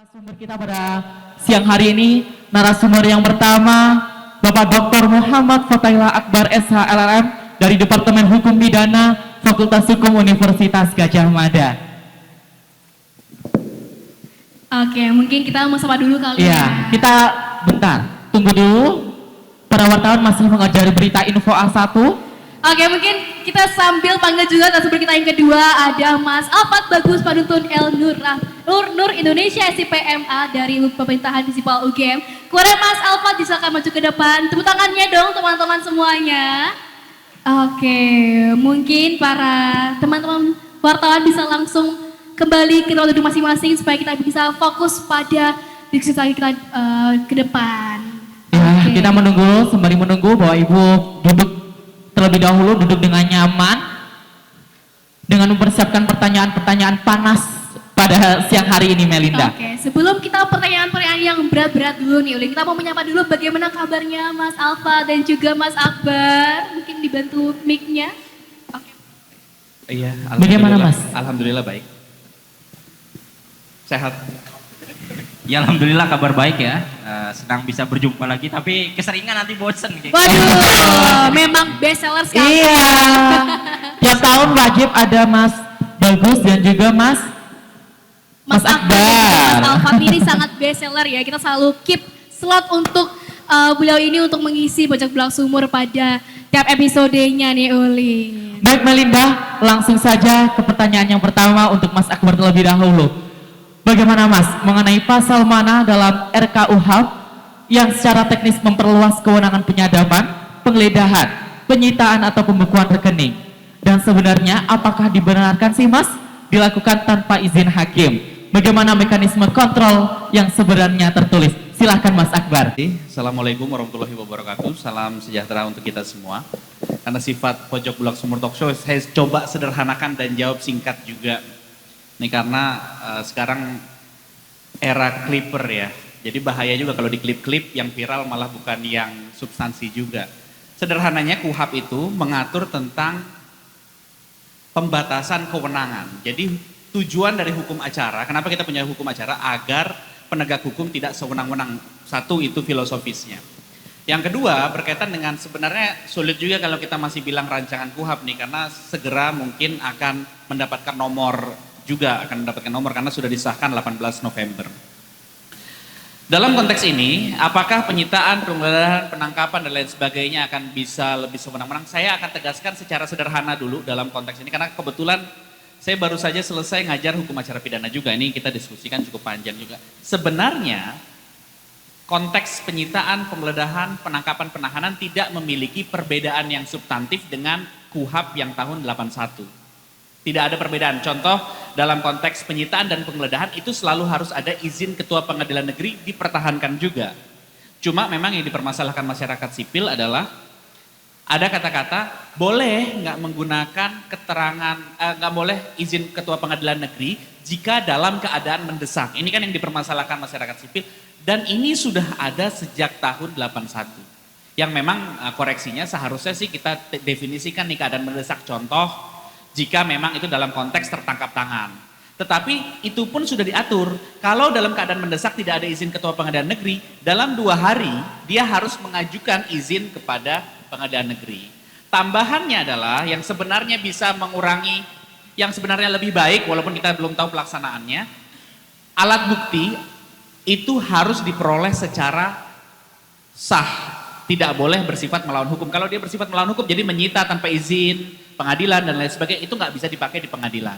Narasumber kita pada siang hari ini, narasumber yang pertama, Bapak Dr. Muhammad Fatahillah Akbar SH LLM dari Departemen Hukum Pidana Fakultas Hukum Universitas Gadjah Mada. Oke, mungkin kita mau sapa dulu kali Iya, ya. kita bentar, tunggu dulu. Para wartawan masih mengajar berita info A1. Oke, mungkin kita sambil panggil juga narasumber kita yang kedua, ada Mas Alfat Bagus Panuntun El Nur Indonesia SIPMA dari Pemerintahan Municipal UGM. Kepada Mas Alfat silakan maju ke depan. Tepuk tangannya dong teman-teman semuanya. Oke, mungkin para teman-teman wartawan bisa langsung kembali ke ruang duduk masing-masing supaya kita bisa fokus pada diskusi kita ke depan. Ya, kita menunggu, sembari menunggu bahwa Ibu duduk terlebih dahulu, duduk dengan nyaman dengan mempersiapkan pertanyaan-pertanyaan panas pada siang hari ini, Melinda. Oke, sebelum kita pertanyaan-pertanyaan yang berat-berat dulu nih, Uli, kita mau menyapa dulu bagaimana kabarnya Mas Alfa dan juga Mas Akbar. Mungkin dibantu mic-nya. Oke. Iya, Bagaimana, Mas? Alhamdulillah baik. Sehat. Ya alhamdulillah kabar baik ya, senang bisa berjumpa lagi tapi keseringan nanti bosen gitu. Waduh, memang best seller sekali. Iya, tiap tahun wajib ada Mas Bagus dan juga Mas Akbar dan juga Mas Alfa ini sangat best seller ya. Kita selalu keep slot untuk beliau ini untuk mengisi Bajak Belak Sumur pada tiap episodenya nih Uli. Baik Melinda, langsung saja ke pertanyaan yang pertama untuk Mas Akbar terlebih dahulu. Bagaimana Mas mengenai pasal mana dalam RKUHP yang secara teknis memperluas kewenangan penyadapan, penggeledahan, penyitaan atau pembekuan rekening? Dan sebenarnya apakah dibenarkan sih Mas dilakukan tanpa izin hakim? Bagaimana mekanisme kontrol yang sebenarnya tertulis? Silahkan Mas Akbar. Assalamualaikum warahmatullahi wabarakatuh. Salam sejahtera untuk kita semua. Karena sifat Pojok Bulak Sumur Talk Show, saya coba sederhanakan dan jawab singkat juga. Ini karena sekarang era clipper ya. Jadi bahaya juga kalau di klip-klip yang viral malah bukan yang substansi juga. Sederhananya KUHP itu mengatur tentang pembatasan kewenangan. Jadi tujuan dari hukum acara, kenapa kita punya hukum acara? Agar penegak hukum tidak sewenang-wenang. Satu, itu filosofisnya. Yang kedua, berkaitan dengan sebenarnya sulit juga kalau kita masih bilang rancangan KUHP nih, karena segera mungkin akan mendapatkan nomor karena sudah disahkan 18 November. Dalam konteks ini, apakah penyitaan, penggeledahan, penangkapan dan lain sebagainya akan bisa lebih sewenang-wenang? Saya akan tegaskan secara sederhana dulu dalam konteks ini, karena kebetulan saya baru saja selesai ngajar hukum acara pidana juga, ini kita diskusikan cukup panjang juga. Sebenarnya konteks penyitaan, penggeledahan, penangkapan, penahanan tidak memiliki perbedaan yang substantif dengan KUHP yang tahun 81. Tidak ada perbedaan. Contoh, dalam konteks penyitaan dan penggeledahan itu selalu harus ada izin Ketua Pengadilan Negeri, dipertahankan juga. Cuma memang yang dipermasalahkan masyarakat sipil adalah ada kata-kata boleh nggak menggunakan keterangan, nggak boleh izin Ketua Pengadilan Negeri jika dalam keadaan mendesak. Ini kan yang dipermasalahkan masyarakat sipil dan ini sudah ada sejak tahun 81. Yang memang koreksinya seharusnya sih kita definisikan nih keadaan mendesak. Contoh, jika memang itu dalam konteks tertangkap tangan. Tetapi itu pun sudah diatur, kalau dalam keadaan mendesak tidak ada izin Ketua Pengadilan Negeri, dalam 2 hari dia harus mengajukan izin kepada Pengadilan Negeri. Tambahannya adalah yang sebenarnya bisa mengurangi, yang sebenarnya lebih baik walaupun kita belum tahu pelaksanaannya, alat bukti itu harus diperoleh secara sah, tidak boleh bersifat melawan hukum. Kalau dia bersifat melawan hukum jadi menyita tanpa izin pengadilan dan lain sebagainya, itu nggak bisa dipakai di pengadilan.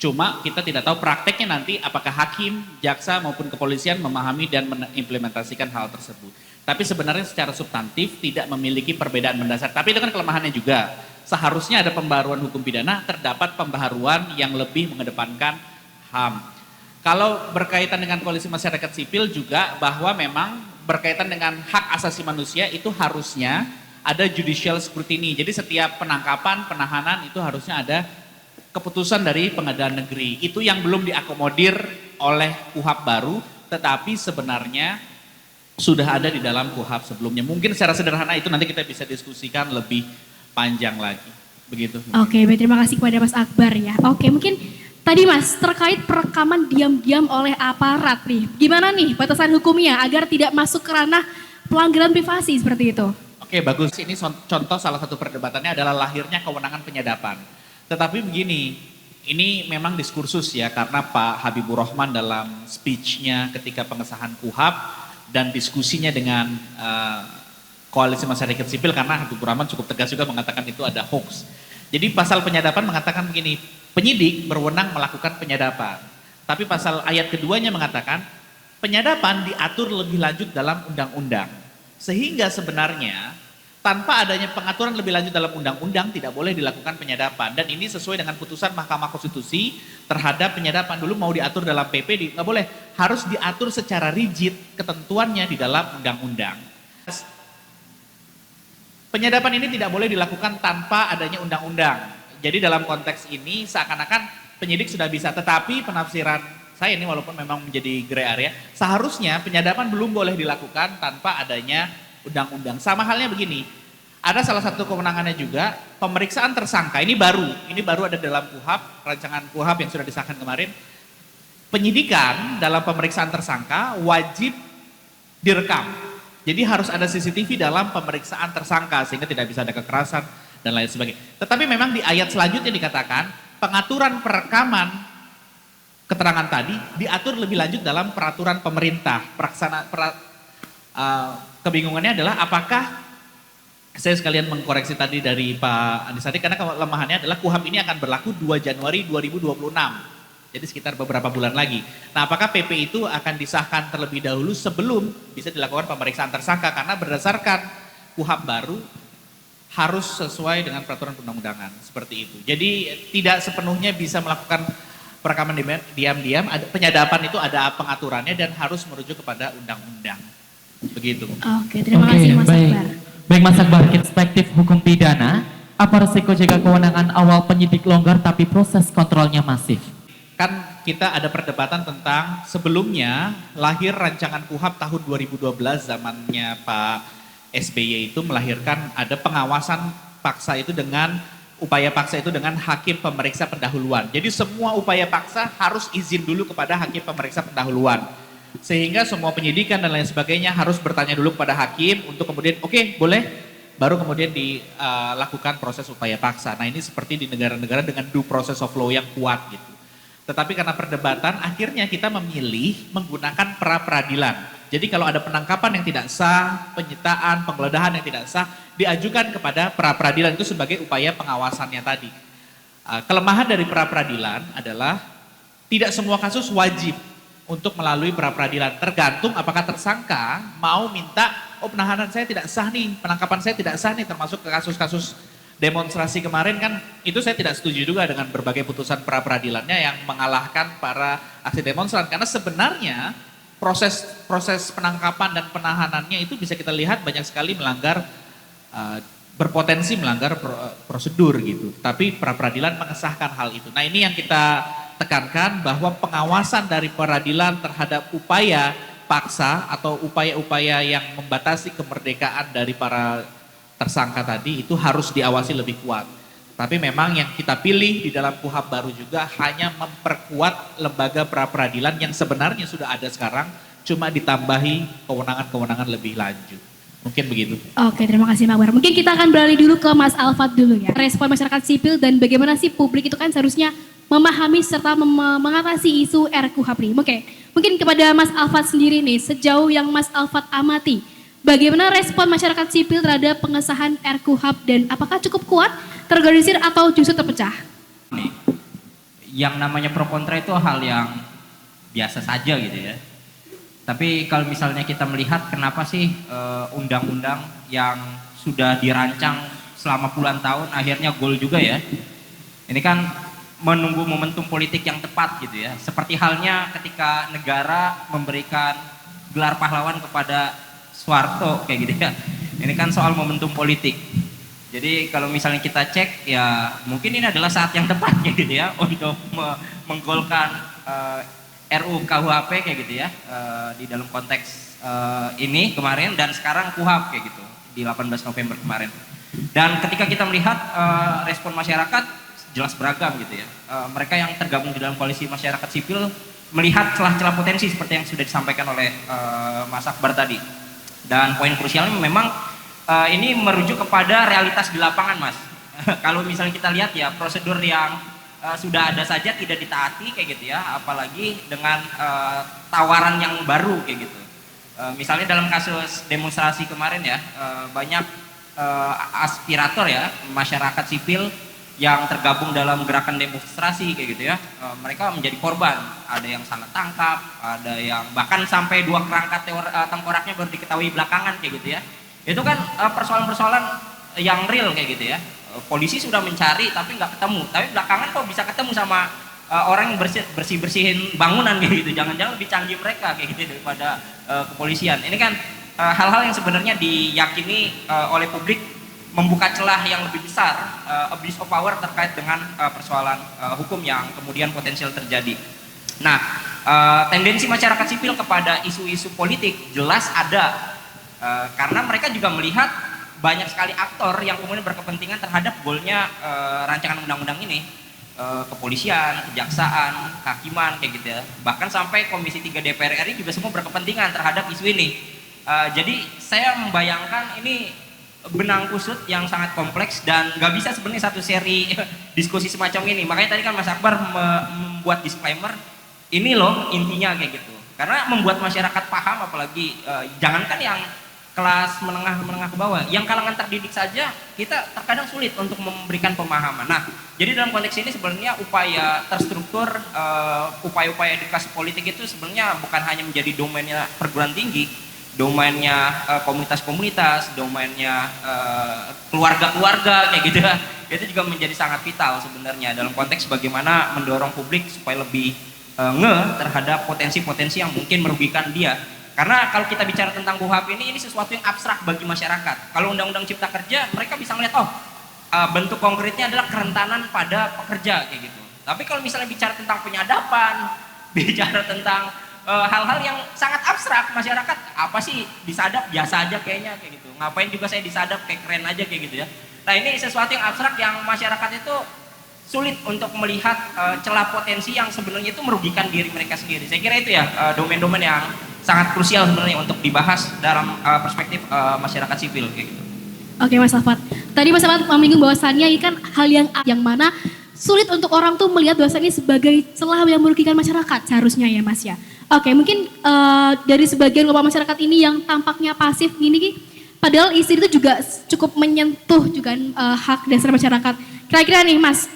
Cuma kita tidak tahu prakteknya nanti apakah hakim, jaksa maupun kepolisian memahami dan mengimplementasikan hal tersebut. Tapi sebenarnya secara substantif tidak memiliki perbedaan mendasar. Tapi itu kan kelemahannya juga. Seharusnya ada pembaharuan hukum pidana, terdapat pembaharuan yang lebih mengedepankan HAM. Kalau berkaitan dengan koalisi masyarakat sipil juga bahwa memang berkaitan dengan hak asasi manusia itu harusnya ada judicial scrutiny. Jadi setiap penangkapan, penahanan itu harusnya ada keputusan dari Pengadilan Negeri. Itu yang belum diakomodir oleh KUHP baru, tetapi sebenarnya sudah ada di dalam KUHP sebelumnya. Mungkin secara sederhana itu nanti kita bisa diskusikan lebih panjang lagi. Begitu. Oke, baik, terima kasih kepada Mas Akbar ya. Oke, mungkin Tadi Mas, terkait perekaman diam-diam oleh aparat nih, gimana nih batasan hukumnya agar tidak masuk ke ranah pelanggaran privasi seperti itu? Oke, bagus. Ini contoh salah satu perdebatannya adalah lahirnya kewenangan penyadapan. Tetapi begini, ini memang diskursus ya, karena Pak Habibur Rahman dalam speech-nya ketika pengesahan KUHAP dan diskusinya dengan koalisi masyarakat sipil, karena Habibur Rahman cukup tegas juga mengatakan itu ada hoax. Jadi pasal penyadapan mengatakan begini, penyidik berwenang melakukan penyadapan. Tapi pasal ayat keduanya mengatakan penyadapan diatur lebih lanjut dalam undang-undang. Sehingga sebenarnya tanpa adanya pengaturan lebih lanjut dalam undang-undang tidak boleh dilakukan penyadapan. Dan ini sesuai dengan putusan Mahkamah Konstitusi terhadap penyadapan. Dulu mau diatur dalam PP, nggak boleh. Harus diatur secara rigid ketentuannya di dalam undang-undang. Penyadapan ini tidak boleh dilakukan tanpa adanya undang-undang. Jadi dalam konteks ini seakan-akan penyidik sudah bisa, tetapi penafsiran saya ini walaupun memang menjadi gray area, seharusnya penyadapan belum boleh dilakukan tanpa adanya undang-undang. Sama halnya begini, ada salah satu kewenangannya juga pemeriksaan tersangka, ini baru ada dalam KUHAP, rancangan KUHAP yang sudah disahkan kemarin. Penyidikan dalam pemeriksaan tersangka wajib direkam. Jadi harus ada CCTV dalam pemeriksaan tersangka sehingga tidak bisa ada kekerasan dan lain sebagainya. Tetapi memang di ayat selanjutnya dikatakan pengaturan perekaman keterangan tadi diatur lebih lanjut dalam peraturan pemerintah. Kebingungannya adalah apakah, saya sekalian mengkoreksi tadi dari Pak Andi Sadiq, karena kelemahannya adalah KUHAP ini akan berlaku 2 Januari 2026. Jadi sekitar beberapa bulan lagi. Nah, apakah PP itu akan disahkan terlebih dahulu sebelum bisa dilakukan pemeriksaan tersangka? Karena berdasarkan KUHAP baru harus sesuai dengan peraturan perundang-undangan seperti itu. Jadi tidak sepenuhnya bisa melakukan perekaman diam-diam. Penyadapan itu ada pengaturannya dan harus merujuk kepada undang-undang. Begitu. Oke, terima kasih Mas Akbar. Baik Mas Akbar, perspektif hukum pidana, apa resiko jika kewenangan awal penyidik longgar tapi proses kontrolnya masif? Kan kita ada perdebatan tentang sebelumnya lahir rancangan KUHAP tahun 2012 zamannya Pak SBY itu melahirkan ada pengawasan paksa itu dengan upaya paksa itu dengan hakim pemeriksa pendahuluan. Jadi semua upaya paksa harus izin dulu kepada hakim pemeriksa pendahuluan. Sehingga semua penyidikan dan lain sebagainya harus bertanya dulu kepada hakim untuk kemudian oke, boleh, baru kemudian dilakukan proses upaya paksa. Nah ini seperti di negara-negara dengan due process of law yang kuat gitu. Tetapi karena perdebatan akhirnya kita memilih menggunakan pra-peradilan. Jadi kalau ada penangkapan yang tidak sah, penyitaan, penggeledahan yang tidak sah, diajukan kepada pra-peradilan itu sebagai upaya pengawasannya tadi. Kelemahan dari pra-peradilan adalah tidak semua kasus wajib untuk melalui pra-peradilan. Tergantung apakah tersangka mau minta, oh penahanan saya tidak sah nih, penangkapan saya tidak sah nih, termasuk ke kasus-kasus demonstrasi kemarin kan itu saya tidak setuju juga dengan berbagai putusan pra-peradilannya yang mengalahkan para aksi demonstran. Karena sebenarnya proses penangkapan dan penahanannya itu bisa kita lihat banyak sekali melanggar, berpotensi melanggar prosedur gitu. Tapi pra-peradilan mengesahkan hal itu. Nah ini yang kita tekankan bahwa pengawasan dari peradilan terhadap upaya paksa atau upaya-upaya yang membatasi kemerdekaan dari para tersangka tadi itu harus diawasi lebih kuat. Tapi memang yang kita pilih di dalam KUHAP baru juga hanya memperkuat lembaga pra-peradilan yang sebenarnya sudah ada sekarang, cuma ditambahi kewenangan-kewenangan lebih lanjut. Mungkin begitu. Oke, terima kasih Pak Akbar. Mungkin kita akan beralih dulu ke Mas Alfat dulu ya. Respon masyarakat sipil dan bagaimana sih publik itu kan seharusnya memahami serta mengatasi isu RKUHP ini. Oke, mungkin kepada Mas Alfat sendiri nih, sejauh yang Mas Alfat amati, bagaimana respon masyarakat sipil terhadap pengesahan RKUHP dan apakah cukup kuat, terorganisir atau justru terpecah? Yang namanya pro kontra itu hal yang biasa saja gitu ya. Tapi kalau misalnya kita melihat kenapa sih undang-undang yang sudah dirancang selama puluhan tahun akhirnya gol juga ya. Ini kan menunggu momentum politik yang tepat gitu ya. Seperti halnya ketika negara memberikan gelar pahlawan kepada Soeharto kayak gitu ya. Ini kan soal momentum politik. Jadi kalau misalnya kita cek ya mungkin ini adalah saat yang tepat gitu ya untuk menggolkan RUU KUHP kayak gitu ya di dalam konteks ini kemarin dan sekarang KUHP kayak gitu di 18 November kemarin. Dan ketika kita melihat respon masyarakat jelas beragam gitu ya. Mereka yang tergabung di dalam koalisi masyarakat sipil melihat celah-celah potensi seperti yang sudah disampaikan oleh Mas Akbar tadi. Dan poin krusialnya memang ini merujuk kepada realitas di lapangan, Mas. Kalau misalnya kita lihat ya prosedur yang sudah ada saja tidak ditaati kayak gitu ya, apalagi dengan tawaran yang baru kayak gitu. Misalnya dalam kasus demonstrasi kemarin ya, banyak aspirator ya, masyarakat sipil yang tergabung dalam gerakan demonstrasi kayak gitu ya, mereka menjadi korban. Ada yang salah tangkap, ada yang bahkan sampai 2 kerangka tengkoraknya baru diketahui belakangan kayak gitu ya. Itu kan persoalan-persoalan yang real kayak gitu ya. Polisi sudah mencari tapi nggak ketemu, tapi belakangan kok bisa ketemu sama orang yang bersihin bangunan kayak gitu. Jangan-jangan lebih canggih mereka kayak gitu daripada kepolisian. Ini kan hal-hal yang sebenarnya diyakini oleh publik membuka celah yang lebih besar, abuse of power terkait dengan persoalan hukum yang kemudian potensial terjadi. Nah, tendensi masyarakat sipil kepada isu-isu politik jelas ada, karena mereka juga melihat banyak sekali aktor yang kemudian berkepentingan terhadap golnya rancangan undang-undang ini. Kepolisian, kejaksaan, kehakiman kayak gitu ya. Bahkan sampai Komisi 3 DPR RI juga semua berkepentingan terhadap isu ini. Jadi saya membayangkan ini benang kusut yang sangat kompleks dan nggak bisa sebenarnya satu seri diskusi semacam ini. Makanya tadi kan Mas Akbar membuat disclaimer, ini loh intinya kayak gitu. Karena membuat masyarakat paham, apalagi jangankan yang kelas menengah ke bawah, yang kalangan terdidik saja kita terkadang sulit untuk memberikan pemahaman. Nah, jadi dalam konteks ini sebenarnya upaya terstruktur, upaya-upaya edukasi politik itu sebenarnya bukan hanya menjadi domainnya perguruan tinggi, domainnya komunitas-komunitas, domainnya keluarga-keluarga kayak gitu ya. Itu juga menjadi sangat vital sebenarnya dalam konteks bagaimana mendorong publik supaya lebih terhadap potensi-potensi yang mungkin merugikan dia. Karena kalau kita bicara tentang KUHP ini sesuatu yang abstrak bagi masyarakat. Kalau Undang-Undang Cipta Kerja, mereka bisa melihat, bentuk konkretnya adalah kerentanan pada pekerja kayak gitu. Tapi kalau misalnya bicara tentang penyadapan, bicara tentang hal-hal yang sangat abstrak, masyarakat apa sih disadap biasa aja kayaknya kayak gitu. Ngapain juga saya disadap, kayak keren aja kayak gitu ya. Nah, ini sesuatu yang abstrak yang masyarakat itu sulit untuk melihat celah potensi yang sebenarnya itu merugikan diri mereka sendiri. Saya kira itu ya domain-domain yang sangat krusial sebenarnya untuk dibahas dalam perspektif masyarakat sipil kayak gitu. Oke Mas Alfat, tadi Mas Alfat menyinggung bahwasannya ini kan hal yang mana sulit untuk orang tuh melihat bahwasannya sebagai celah yang merugikan masyarakat seharusnya ya Mas ya. Oke, mungkin dari sebagian kelompok masyarakat ini yang tampaknya pasif gini, padahal isu itu juga cukup menyentuh juga hak dasar masyarakat. Kira-kira nih Mas,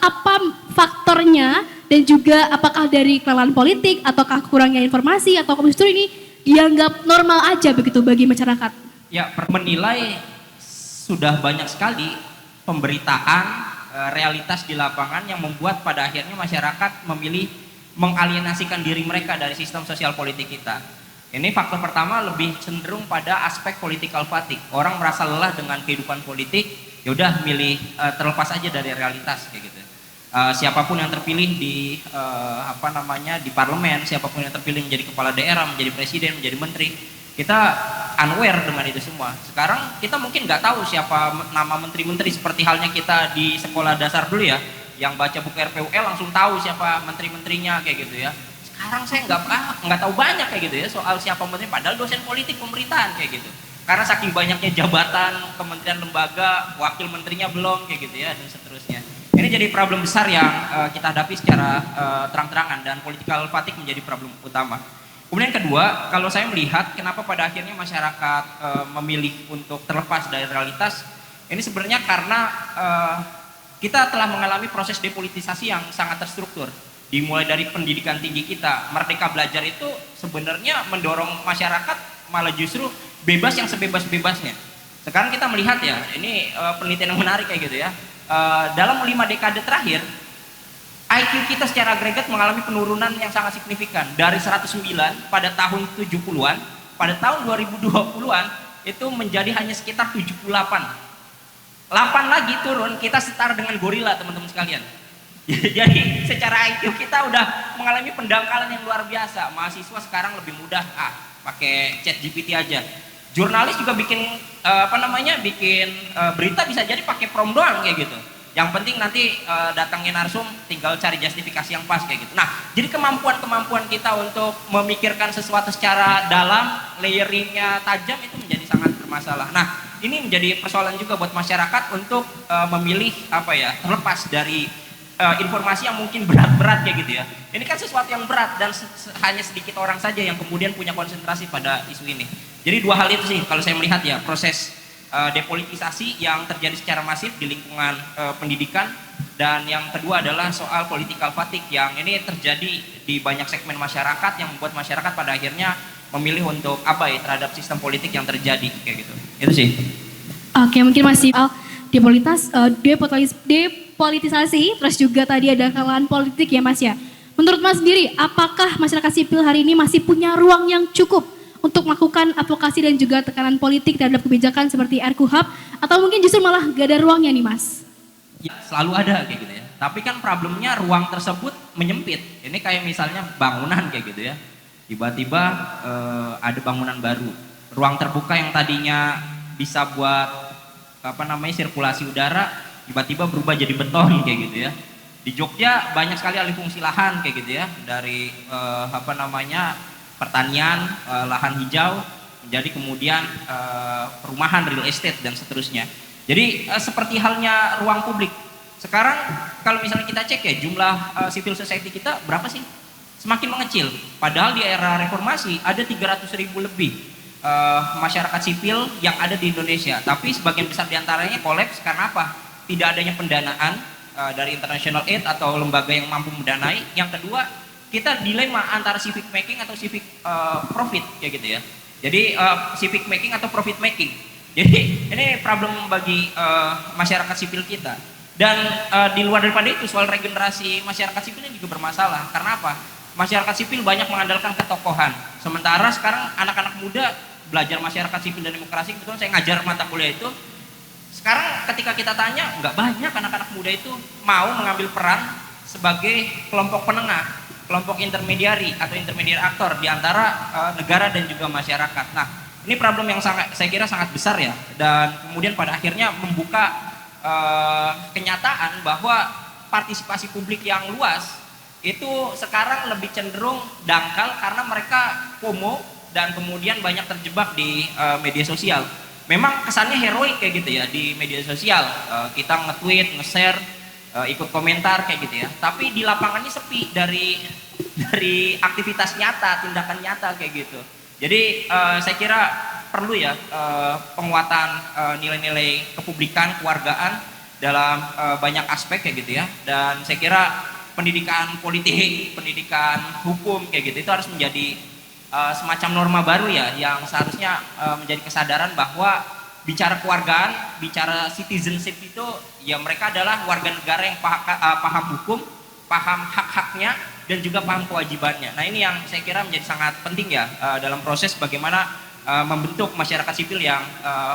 apa faktornya dan juga apakah dari kelelahan politik ataukah kurangnya informasi atau justru ini dianggap normal aja begitu bagi masyarakat? Ya, menilai sudah banyak sekali pemberitaan realitas di lapangan yang membuat pada akhirnya masyarakat memilih mengalienasikan diri mereka dari sistem sosial politik kita. Ini faktor pertama lebih cenderung pada aspek political fatigue. Orang merasa lelah dengan kehidupan politik, yaudah milih terlepas aja dari realitas kayak gitu. Siapapun yang terpilih di di parlemen, siapapun yang terpilih menjadi kepala daerah, menjadi presiden, menjadi menteri, kita unaware dengan itu semua. Sekarang kita mungkin nggak tahu siapa nama menteri-menteri seperti halnya kita di sekolah dasar dulu ya, yang baca buku RPUL langsung tahu siapa menteri-menterinya kayak gitu ya. Sekarang saya nggak tahu banyak kayak gitu ya soal siapa menteri, padahal dosen politik pemerintahan kayak gitu. Karena saking banyaknya jabatan, kementerian, lembaga, wakil menterinya belum kayak gitu ya dan seterusnya. Ini jadi problem besar yang kita hadapi secara terang-terangan dan political fatigue menjadi problem utama. Kemudian kedua, kalau saya melihat kenapa pada akhirnya masyarakat memilih untuk terlepas dari realitas, ini sebenarnya karena kita telah mengalami proses depolitisasi yang sangat terstruktur. Dimulai dari pendidikan tinggi kita, Merdeka Belajar itu sebenarnya mendorong masyarakat malah justru bebas yang sebebas-bebasnya. Sekarang kita melihat ya, ini penelitian yang menarik kayak gitu ya. Dalam 5 dekade terakhir, IQ kita secara agregat mengalami penurunan yang sangat signifikan. Dari 109 pada tahun 70-an, pada tahun 2020-an, itu menjadi hanya sekitar 78. 8 lagi turun, kita setara dengan gorila teman-teman sekalian. Jadi secara IQ kita udah mengalami pendangkalan yang luar biasa. Mahasiswa sekarang lebih mudah pakai chat GPT aja. Jurnalis juga bikin bikin berita bisa jadi pakai prompt doang kayak gitu. Yang penting nanti datangin narsum tinggal cari justifikasi yang pas kayak gitu. Nah, jadi kemampuan kita untuk memikirkan sesuatu secara dalam, layeringnya tajam itu menjadi sangat bermasalah. Nah, ini menjadi persoalan juga buat masyarakat untuk memilih terlepas dari informasi yang mungkin berat-berat kayak gitu ya. Ini kan sesuatu yang berat dan hanya sedikit orang saja yang kemudian punya konsentrasi pada isu ini. Jadi dua hal itu sih kalau saya melihat ya, proses depolitisasi yang terjadi secara masif di lingkungan pendidikan, dan yang kedua adalah soal political fatigue yang ini terjadi di banyak segmen masyarakat yang membuat masyarakat pada akhirnya memilih untuk abai terhadap sistem politik yang terjadi kayak gitu. Itu sih. Oke, mungkin masih depolitisasi, terus juga tadi ada kalangan politik ya Mas ya. Menurut Mas sendiri, apakah masyarakat sipil hari ini masih punya ruang yang cukup untuk melakukan advokasi dan juga tekanan politik terhadap kebijakan seperti RKUHP, atau mungkin justru malah gak ada ruangnya nih Mas? Ya, selalu ada kayak gitu ya. Tapi kan problemnya ruang tersebut menyempit. Ini kayak misalnya bangunan kayak gitu ya. Tiba-tiba ada bangunan baru. Ruang terbuka yang tadinya bisa buat sirkulasi udara, tiba-tiba berubah jadi beton kayak gitu ya. Di Jogja banyak sekali alih fungsi lahan kayak gitu ya, dari pertanian, lahan hijau menjadi kemudian perumahan, real estate dan seterusnya. Jadi seperti halnya ruang publik. Sekarang kalau misalnya kita cek ya, jumlah civil society kita berapa sih? Semakin mengecil. Padahal di era reformasi ada 300.000 lebih masyarakat sipil yang ada di Indonesia. Tapi sebagian besar diantaranya kolaps karena apa? Tidak adanya pendanaan dari international aid atau lembaga yang mampu mendanai. Yang kedua, kita dilema antara civic making atau civic profit kayak gitu ya. Jadi civic making atau profit making. Jadi ini problem bagi masyarakat sipil kita. Dan di luar daripada itu, soal regenerasi masyarakat sipil ini juga bermasalah. Karena apa? Masyarakat sipil banyak mengandalkan ketokohan. Sementara sekarang anak-anak muda belajar masyarakat sipil dan demokrasi, kebetulan saya ngajar mata kuliah itu. Sekarang ketika kita tanya, nggak banyak anak-anak muda itu mau mengambil peran sebagai kelompok penengah, kelompok intermediari atau intermediate aktor di antara negara dan juga masyarakat. Nah, ini problem yang saya kira sangat besar ya, dan kemudian pada akhirnya membuka kenyataan bahwa partisipasi publik yang luas itu sekarang lebih cenderung dangkal karena mereka FOMO dan kemudian banyak terjebak di media sosial. Memang kesannya heroik kayak gitu ya di media sosial, kita nge-tweet, nge-share, ikut komentar kayak gitu ya. Tapi di lapangannya sepi dari aktivitas nyata, tindakan nyata kayak gitu. Jadi saya kira perlu ya penguatan nilai-nilai kepublikan, kewargaan dalam banyak aspek kayak gitu ya. Dan saya kira pendidikan politik, pendidikan hukum kayak gitu itu harus menjadi semacam norma baru ya, yang seharusnya menjadi kesadaran bahwa bicara kewargaan, bicara citizenship itu ya mereka adalah warga negara yang paham hukum, paham hak-haknya, dan juga paham kewajibannya. Nah ini yang saya kira menjadi sangat penting ya dalam proses bagaimana membentuk masyarakat sipil yang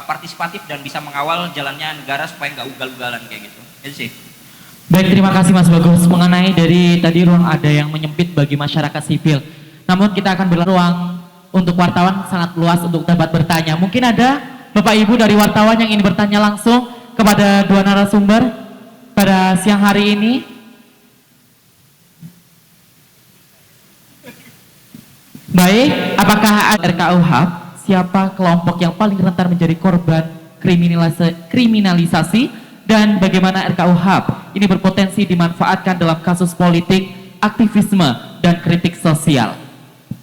partisipatif dan bisa mengawal jalannya negara supaya nggak ugal-ugalan kayak gitu. Itu sih. Baik, terima kasih Mas Bagus mengenai dari tadi ruang ada yang menyempit bagi masyarakat sipil. Namun kita akan beri ruang untuk wartawan sangat luas untuk dapat bertanya. Mungkin ada Bapak Ibu dari wartawan yang ingin bertanya langsung kepada dua narasumber pada siang hari ini. Baik, apakah RKUHP siapa kelompok yang paling rentan menjadi korban kriminalisasi dan bagaimana RKUHP ini berpotensi dimanfaatkan dalam kasus politik, aktivisme, dan kritik sosial?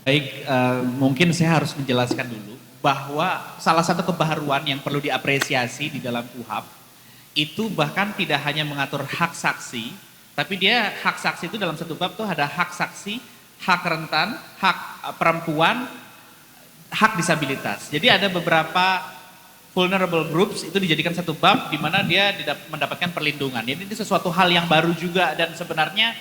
Baik, mungkin saya harus menjelaskan dulu bahwa salah satu kebaharuan yang perlu diapresiasi di dalam KUHP itu bahkan tidak hanya mengatur hak saksi, tapi dia hak saksi itu dalam satu bab tuh ada hak saksi, hak rentan, hak perempuan, hak disabilitas. Jadi ada beberapa vulnerable groups itu dijadikan satu bab di mana dia mendapatkan perlindungan. Jadi ini sesuatu hal yang baru juga, dan sebenarnya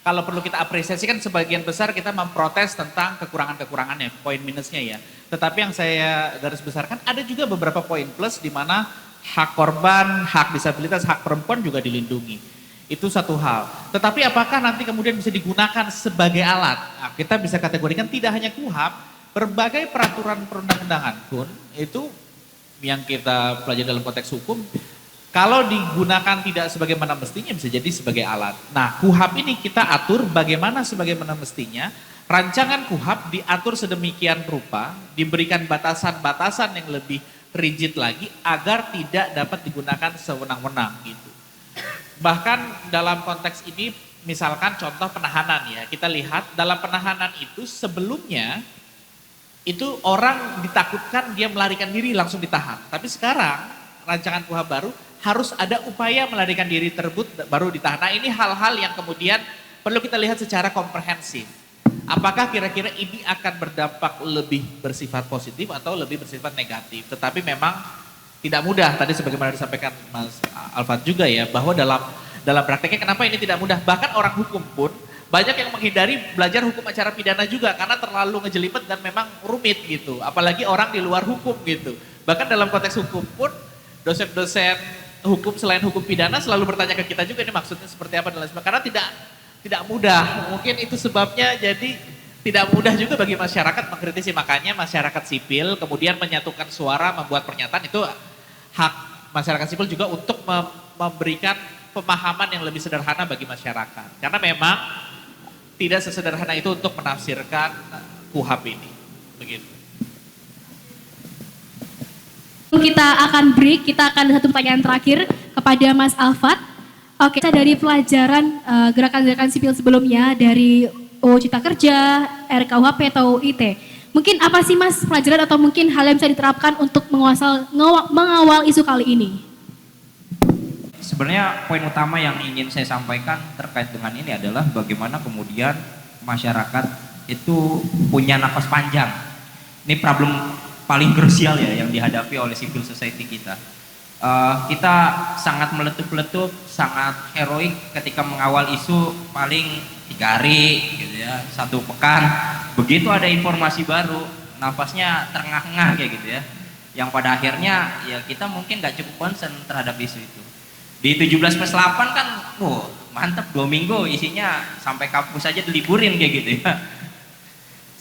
kalau perlu kita apresiasi kan sebagian besar kita memprotes tentang kekurangan-kekurangannya, poin minusnya ya. Tetapi yang saya garis besarkan ada juga beberapa poin plus di mana hak korban, hak disabilitas, hak perempuan juga dilindungi. Itu satu hal. Tetapi apakah nanti kemudian bisa digunakan sebagai alat? Nah, kita bisa kategorikan tidak hanya KUHP, berbagai peraturan perundang-undangan pun itu yang kita pelajari dalam konteks hukum Kalau digunakan tidak sebagaimana mestinya bisa jadi sebagai alat. Nah, KUHP ini kita atur bagaimana sebagaimana mestinya. Rancangan KUHP diatur sedemikian rupa, diberikan batasan-batasan yang lebih rigid lagi agar tidak dapat digunakan sewenang-wenang gitu. Bahkan dalam konteks ini misalkan contoh penahanan ya, kita lihat dalam penahanan itu sebelumnya itu orang ditakutkan dia melarikan diri langsung ditahan. Tapi sekarang rancangan KUHP baru harus ada upaya melarikan diri tersebut baru ditahan. Nah ini hal-hal yang kemudian perlu kita lihat secara komprehensif. Apakah kira-kira ini akan berdampak lebih bersifat positif atau lebih bersifat negatif. Tetapi memang tidak mudah, tadi sebagaimana disampaikan Mas Alfat juga ya, bahwa dalam prakteknya kenapa ini tidak mudah. Bahkan orang hukum pun banyak yang menghindari belajar hukum acara pidana juga karena terlalu ngejelimet dan memang rumit gitu. Apalagi orang di luar hukum gitu. Bahkan dalam konteks hukum pun dosen-dosen hukum selain hukum pidana selalu bertanya ke kita juga ini maksudnya seperti apa dan lain sebagainya. Karena tidak mudah. Mungkin itu sebabnya jadi tidak mudah juga bagi masyarakat mengkritisi. Makanya masyarakat sipil kemudian menyatukan suara, membuat pernyataan itu hak masyarakat sipil juga untuk memberikan pemahaman yang lebih sederhana bagi masyarakat. Karena memang tidak sesederhana itu untuk menafsirkan KUHP ini. Begitu. Kita akan break, kita akan ada satu pertanyaan terakhir kepada Mas Alfat. Oke, dari pelajaran gerakan-gerakan sipil sebelumnya dari UU Cipta Kerja, RKUHP atau UIT. Mungkin apa sih Mas pelajaran atau mungkin hal yang bisa diterapkan untuk mengawal isu kali ini? Sebenarnya poin utama yang ingin saya sampaikan terkait dengan ini adalah bagaimana kemudian masyarakat itu punya nafas panjang. Ini problem paling krusial ya yang dihadapi oleh civil society kita. Kita sangat meletup-letup, sangat heroik ketika mengawal isu paling 3 hari gitu ya, 1 pekan. Begitu ada informasi baru, nafasnya terengah-engah kayak gitu ya. Yang pada akhirnya ya kita mungkin gak cukup concern terhadap isu itu. Di 17+8 kan, mantep 2 minggu isinya sampai kampus aja diliburin kayak gitu ya.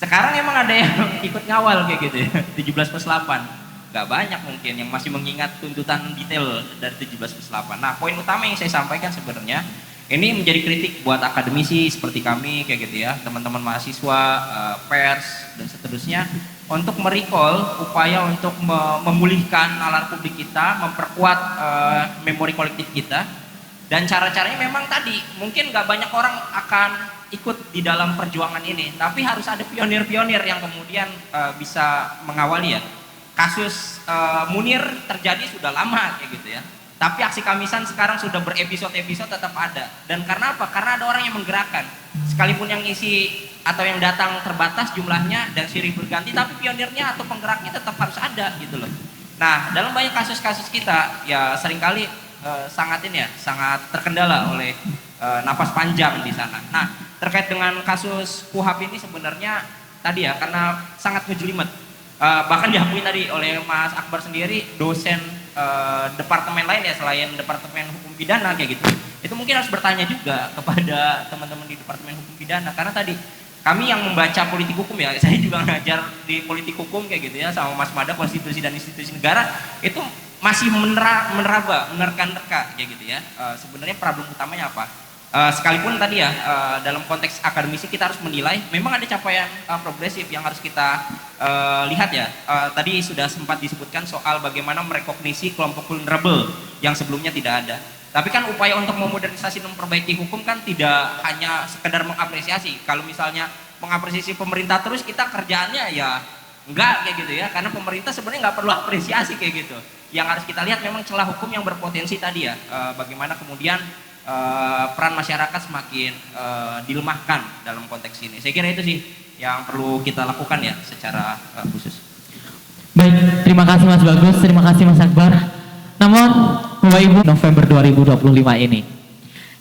Sekarang emang ada yang ikut ngawal kayak gitu ya, 17+8. Gak banyak mungkin yang masih mengingat tuntutan detail dari 17+8. Nah, poin utama yang saya sampaikan sebenarnya, ini menjadi kritik buat akademisi seperti kami kayak gitu ya, teman-teman mahasiswa, pers, dan seterusnya, untuk merecall upaya untuk memulihkan nalar publik kita, memperkuat memori kolektif kita. Dan cara-caranya memang tadi, mungkin gak banyak orang akan ikut di dalam perjuangan ini, tapi harus ada pionir-pionir yang kemudian bisa mengawali ya. Kasus Munir terjadi sudah lama kayak gitu ya, tapi aksi Kamisan sekarang sudah berepisode-episode tetap ada. Dan karena apa? Karena ada orang yang menggerakkan, sekalipun yang isi atau yang datang terbatas jumlahnya dan silih berganti, tapi pionirnya atau penggeraknya tetap harus ada gitu loh. Nah, dalam banyak kasus-kasus kita ya seringkali sangat terkendala oleh nafas panjang di sana. Nah, terkait dengan kasus KUHP ini sebenarnya tadi ya, karena sangat ngejelimet, bahkan diakui tadi oleh Mas Akbar sendiri, dosen departemen lain ya selain departemen hukum pidana kayak gitu, itu mungkin harus bertanya juga kepada teman-teman di departemen hukum pidana, karena tadi kami yang membaca politik hukum ya, saya juga ngajar di politik hukum kayak gitu ya sama Mas Mada, konstitusi dan institusi negara, itu masih menerka-nerka kayak gitu ya. Sebenarnya problem utamanya apa? Sekalipun tadi ya dalam konteks akademisi kita harus menilai, memang ada capaian progresif yang harus kita lihat ya. Tadi sudah sempat disebutkan soal bagaimana merekognisi kelompok vulnerable yang sebelumnya tidak ada. Tapi kan upaya untuk memodernisasi dan memperbaiki hukum kan tidak hanya sekedar mengapresiasi. Kalau misalnya mengapresiasi pemerintah terus, kita kerjaannya ya enggak kayak gitu ya. Karena pemerintah sebenarnya nggak perlu apresiasi kayak gitu. Yang harus kita lihat memang celah hukum yang berpotensi tadi ya. Bagaimana kemudian peran masyarakat semakin dilemahkan dalam konteks ini. Saya kira itu sih yang perlu kita lakukan ya secara khusus. Baik, terima kasih Mas Bagus, terima kasih Mas Akbar. Namun, Bapak Ibu, November 2025 ini.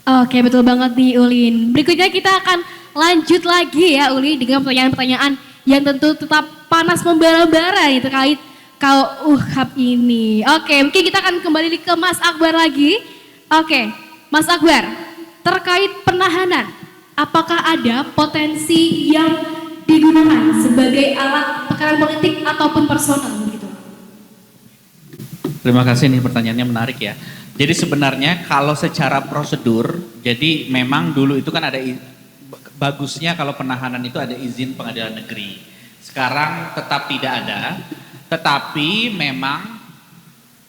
Oke, betul banget nih Ulin. Berikutnya kita akan lanjut lagi ya Uli dengan pertanyaan-pertanyaan yang tentu tetap panas membara-bara nih terkait KUHP ini. Oke, mungkin kita akan kembali ke Mas Akbar lagi. Oke, Mas Akbar, terkait penahanan, apakah ada potensi yang digunakan sebagai alat tekanan politik ataupun personal begitu? Terima kasih, ini pertanyaannya menarik ya. Jadi sebenarnya kalau secara prosedur, jadi memang dulu itu kan ada bagusnya kalau penahanan itu ada izin pengadilan negeri. Sekarang tetap tidak ada, tetapi memang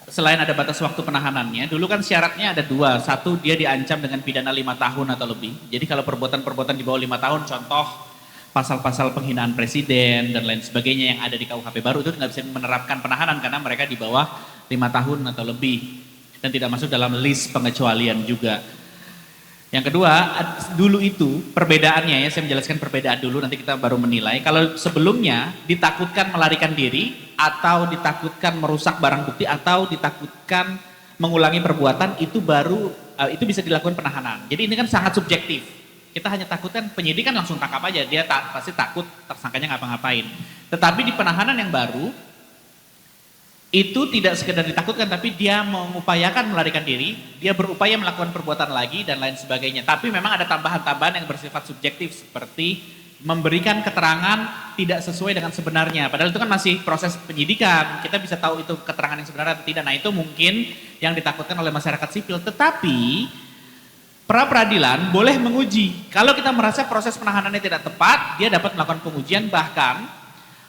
selain ada batas waktu penahanannya, dulu kan syaratnya ada dua. Satu, dia diancam dengan pidana 5 tahun atau lebih. Jadi kalau perbuatan-perbuatan di bawah 5 tahun, contoh pasal-pasal penghinaan presiden dan lain sebagainya yang ada di KUHP baru itu nggak bisa menerapkan penahanan karena mereka di bawah 5 tahun atau lebih. Dan tidak masuk dalam list pengecualian juga. Yang kedua, dulu itu perbedaannya ya, saya menjelaskan perbedaan dulu nanti kita baru menilai. Kalau sebelumnya ditakutkan melarikan diri atau ditakutkan merusak barang bukti atau ditakutkan mengulangi perbuatan itu baru itu bisa dilakukan penahanan. Jadi ini kan sangat subjektif. Kita hanya takutkan penyidik kan langsung tangkap aja, dia pasti takut tersangkanya ngapa-ngapain. Tetapi di penahanan yang baru itu tidak sekedar ditakutkan tapi dia mengupayakan melarikan diri, dia berupaya melakukan perbuatan lagi dan lain sebagainya. Tapi memang ada tambahan-tambahan yang bersifat subjektif seperti memberikan keterangan tidak sesuai dengan sebenarnya. Padahal itu kan masih proses penyidikan, kita bisa tahu itu keterangan yang sebenarnya atau tidak. Nah itu mungkin yang ditakutkan oleh masyarakat sipil. Tetapi pra peradilan boleh menguji. Kalau kita merasa proses penahanannya tidak tepat, dia dapat melakukan pengujian, bahkan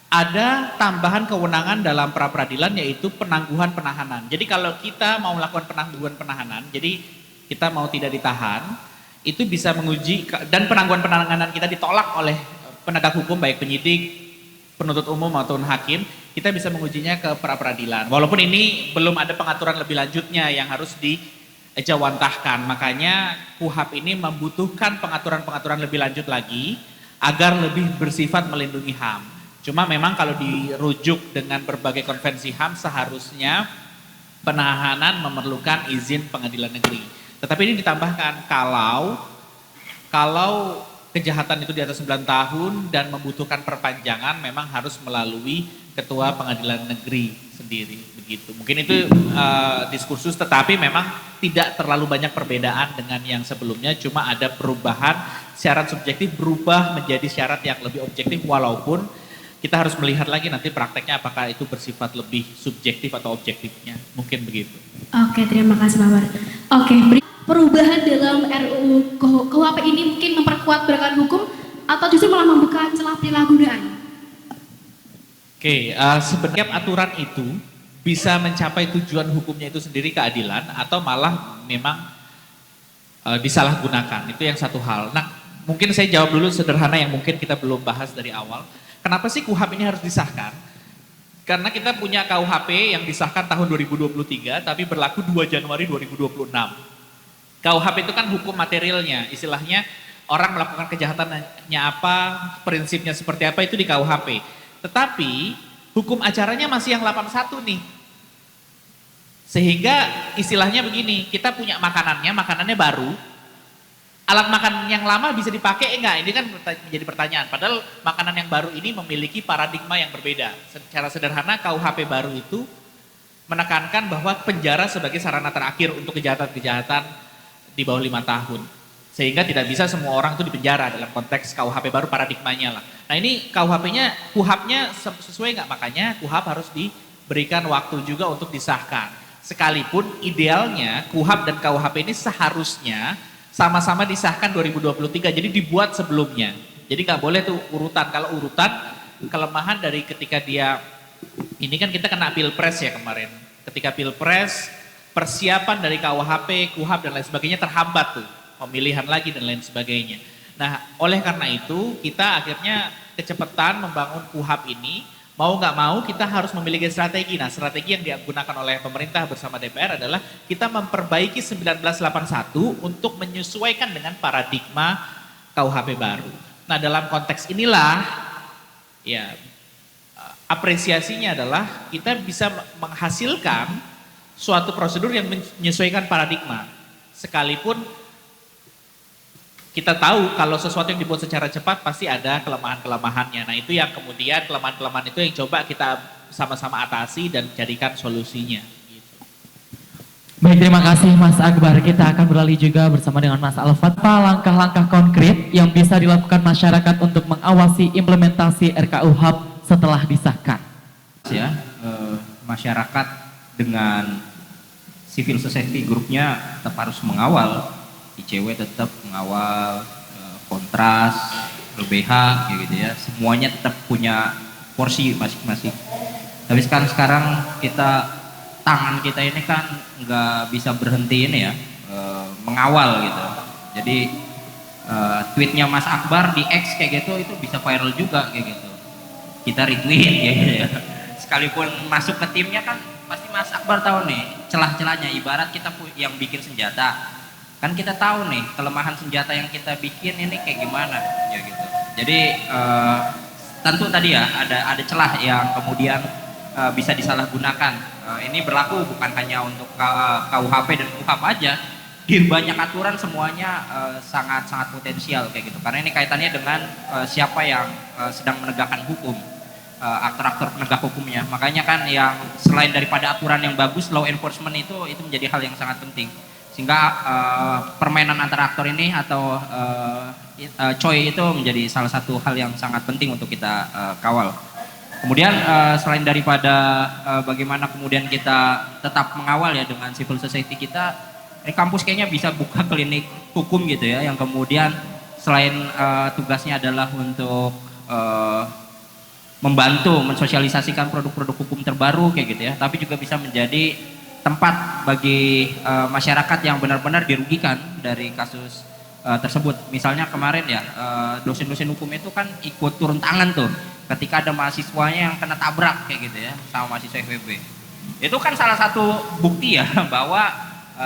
ada tambahan kewenangan dalam pra peradilan yaitu penangguhan penahanan. Jadi kalau kita mau melakukan penangguhan penahanan, jadi kita mau tidak ditahan, itu bisa menguji dan penangguhan penahanan kita ditolak oleh penegak hukum baik penyidik, penuntut umum maupun hakim, kita bisa mengujinya ke pra peradilan. Walaupun ini belum ada pengaturan lebih lanjutnya yang harus dijawantahkan. Makanya KUHP ini membutuhkan pengaturan-pengaturan lebih lanjut lagi agar lebih bersifat melindungi HAM. Cuma memang kalau dirujuk dengan berbagai konvensi HAM seharusnya penahanan memerlukan izin pengadilan negeri. Tetapi ini ditambahkan kalau kejahatan itu di atas 9 tahun dan membutuhkan perpanjangan memang harus melalui ketua pengadilan negeri sendiri begitu. Mungkin itu diskursus tetapi memang tidak terlalu banyak perbedaan dengan yang sebelumnya, cuma ada perubahan syarat subjektif berubah menjadi syarat yang lebih objektif walaupun kita harus melihat lagi nanti prakteknya apakah itu bersifat lebih subjektif atau objektifnya. Mungkin begitu. Oke, terima kasih Pak Bar. Oke, perubahan dalam RUU KUHP ini mungkin memperkuat penegakan hukum atau justru malah membuka celah penyalahgunaan? Oke, sebenarnya aturan itu bisa mencapai tujuan hukumnya itu sendiri keadilan atau malah memang disalahgunakan. Itu yang satu hal. Nah, mungkin saya jawab dulu sederhana yang mungkin kita belum bahas dari awal. Kenapa sih KUHP ini harus disahkan? Karena kita punya KUHP yang disahkan tahun 2023 tapi berlaku 2 Januari 2026. KUHP itu kan hukum materialnya, istilahnya orang melakukan kejahatannya apa, prinsipnya seperti apa itu di KUHP. Tetapi hukum acaranya masih yang 81 nih. Sehingga istilahnya begini, kita punya makanannya baru, alat makan yang lama bisa dipakai enggak? Ini kan menjadi pertanyaan. Padahal makanan yang baru ini memiliki paradigma yang berbeda. Secara sederhana KUHP baru itu menekankan bahwa penjara sebagai sarana terakhir untuk kejahatan-kejahatan di bawah 5 tahun. Sehingga tidak bisa semua orang itu dipenjara dalam konteks KUHP baru paradigmanya lah. Nah ini KUHP-nya sesuai enggak? Makanya KUHP harus diberikan waktu juga untuk disahkan. Sekalipun idealnya KUHP dan KUHP ini seharusnya sama-sama disahkan 2023, jadi dibuat sebelumnya. Jadi nggak boleh tuh urutan. Kalau urutan, kelemahan dari ketika dia, ini kan kita kena pilpres ya kemarin. Ketika pilpres, persiapan dari KUHP, KUHP dan lain sebagainya terhambat tuh. Pemilihan lagi dan lain sebagainya. Nah oleh karena itu kita akhirnya kecepatan membangun KUHP ini, mau nggak mau kita harus memiliki strategi. Nah strategi yang digunakan oleh pemerintah bersama DPR adalah kita memperbaiki 1981 untuk menyesuaikan dengan paradigma KUHP baru. Nah dalam konteks inilah ya apresiasinya adalah kita bisa menghasilkan suatu prosedur yang menyesuaikan paradigma. Sekalipun kita tahu kalau sesuatu yang dibuat secara cepat pasti ada kelemahan-kelemahannya. Nah itu yang kemudian kelemahan-kelemahan itu yang coba kita sama-sama atasi dan carikan solusinya. Gitu. Baik, terima kasih Mas Akbar. Kita akan beralih juga bersama dengan Mas Alfat. Apa langkah-langkah konkret yang bisa dilakukan masyarakat untuk mengawasi implementasi RKUHP setelah disahkan? Ya, masyarakat dengan civil society grupnya tetap harus mengawal, ICW tetap mengawal, Kontras, LBH gitu ya, semuanya tetap punya porsi masing-masing. Tapi sekarang kita, tangan kita ini kan nggak bisa berhenti ini ya, mengawal gitu. Jadi tweetnya Mas Akbar di X kayak gitu itu bisa viral juga kayak gitu. Kita retweet kayak gitu ya. Sekalipun masuk ke timnya kan pasti Mas Akbar tahu nih celah-celahnya. Ibarat kita yang bikin senjata, kan kita tahu nih kelemahan senjata yang kita bikin ini kayak gimana ya gitu. Jadi tentu tadi ya ada celah yang kemudian bisa disalahgunakan. Ini berlaku bukan hanya untuk KUHP dan KUHP aja. Di banyak aturan semuanya sangat potensial kayak gitu. Karena ini kaitannya dengan siapa yang sedang menegakkan hukum, aktor-aktor penegak hukumnya. Makanya kan yang selain daripada aturan yang bagus, law enforcement itu menjadi hal yang sangat penting. Sehingga permainan antara aktor ini atau COI itu menjadi salah satu hal yang sangat penting untuk kita kawal. Kemudian selain daripada bagaimana kemudian kita tetap mengawal ya dengan civil society kita, ini kampus kayaknya bisa buka klinik hukum gitu ya, yang kemudian selain tugasnya adalah untuk membantu mensosialisasikan produk-produk hukum terbaru kayak gitu ya, tapi juga bisa menjadi tempat bagi masyarakat yang benar-benar dirugikan dari kasus tersebut. Misalnya kemarin ya dosen-dosen hukum itu kan ikut turun tangan tuh ketika ada mahasiswanya yang kena tabrak kayak gitu ya sama mahasiswa FWB. Itu kan salah satu bukti ya bahwa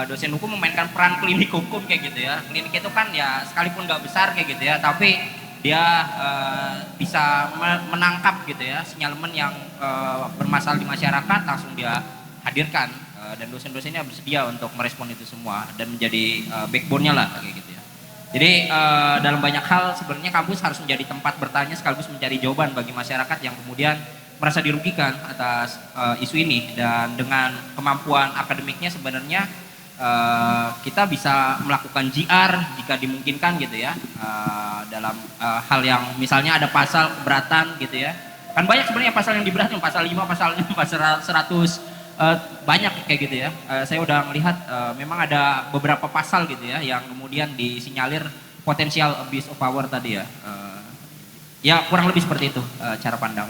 dosen hukum memainkan peran klinik hukum kayak gitu ya. Klinik itu kan ya sekalipun nggak besar kayak gitu ya, tapi dia bisa menangkap gitu ya sinyalemen yang bermasalah di masyarakat, langsung dia hadirkan. Dan dosen-dosennya bersedia untuk merespon itu semua dan menjadi backbone-nya lah kayak gitu ya. Jadi dalam banyak hal sebenarnya kampus harus menjadi tempat bertanya sekaligus mencari jawaban bagi masyarakat yang kemudian merasa dirugikan atas isu ini. Dan dengan kemampuan akademiknya sebenarnya kita bisa melakukan GR jika dimungkinkan gitu ya, dalam hal yang misalnya ada pasal keberatan gitu ya. Kan banyak sebenarnya pasal yang diberatkan, pasal 5, pasal 6, pasal 100, banyak kayak gitu ya. Saya udah melihat memang ada beberapa pasal gitu ya yang kemudian disinyalir potensial abuse of power tadi ya. Ya kurang lebih seperti itu cara pandang.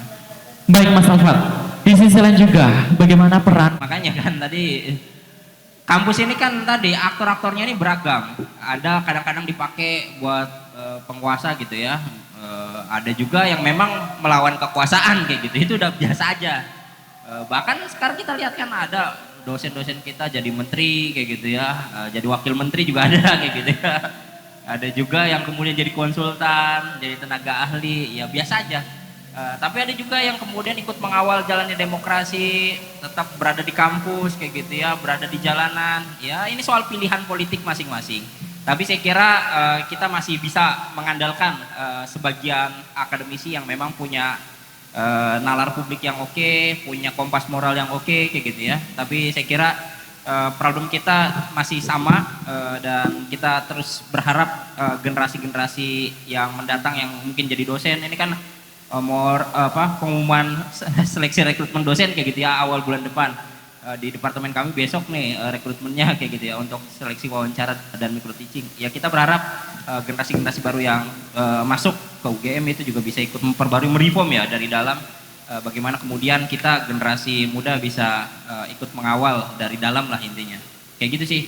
Baik Mas Alfat, di sisi lain juga bagaimana peran? Makanya kan tadi kampus ini kan tadi aktor-aktornya ini beragam. Ada kadang-kadang dipakai buat penguasa gitu ya. Ada juga yang memang melawan kekuasaan kayak gitu. Itu udah biasa aja. Bahkan sekarang kita lihat kan ada dosen-dosen kita jadi menteri kayak gitu ya, jadi wakil menteri juga ada kayak gitu ya. Ada juga yang kemudian jadi konsultan, jadi tenaga ahli, ya biasa aja. Tapi ada juga yang kemudian ikut mengawal jalannya demokrasi, tetap berada di kampus kayak gitu ya, berada di jalanan. Ya ini soal pilihan politik masing-masing. Tapi saya kira kita masih bisa mengandalkan sebagian akademisi yang memang punya nalar publik yang oke, punya kompas moral yang oke kayak gitu ya. Tapi saya kira problem kita masih sama dan kita terus berharap generasi-generasi yang mendatang yang mungkin jadi dosen ini kan pengumuman seleksi rekrutmen dosen kayak gitu ya awal bulan depan. Di departemen kami besok nih rekrutmennya kayak gitu ya untuk seleksi wawancara dan micro teaching. Ya kita berharap generasi-generasi baru yang masuk ke UGM itu juga bisa ikut memperbarui, mereform ya dari dalam, bagaimana kemudian kita generasi muda bisa ikut mengawal dari dalam lah intinya. Kayak gitu sih.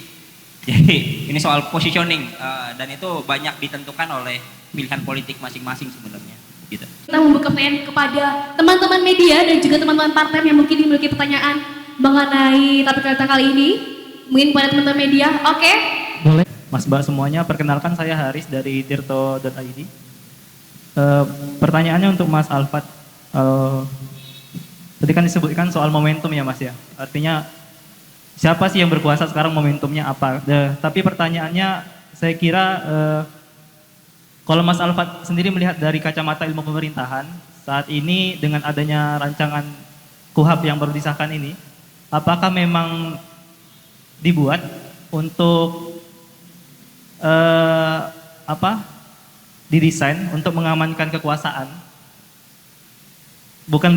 Jadi ini soal positioning dan itu banyak ditentukan oleh pilihan politik masing-masing sebenarnya. Gitu. Kita membuka pertanyaan kepada teman-teman media dan juga teman-teman partai yang mungkin memiliki pertanyaan mengenai topik kita kali ini. Mungkin pada teman-teman media, oke? Boleh. Mas Mbak semuanya, perkenalkan saya Haris dari tirto.id. Pertanyaannya untuk Mas Alfat. Tadi kan disebutkan soal momentum ya Mas ya. Artinya siapa sih yang berkuasa sekarang, momentumnya apa? Tapi pertanyaannya saya kira kalau Mas Alfat sendiri melihat dari kacamata ilmu pemerintahan, saat ini dengan adanya rancangan KUHP yang baru disahkan ini, apakah memang dibuat untuk didesain untuk mengamankan kekuasaan, bukan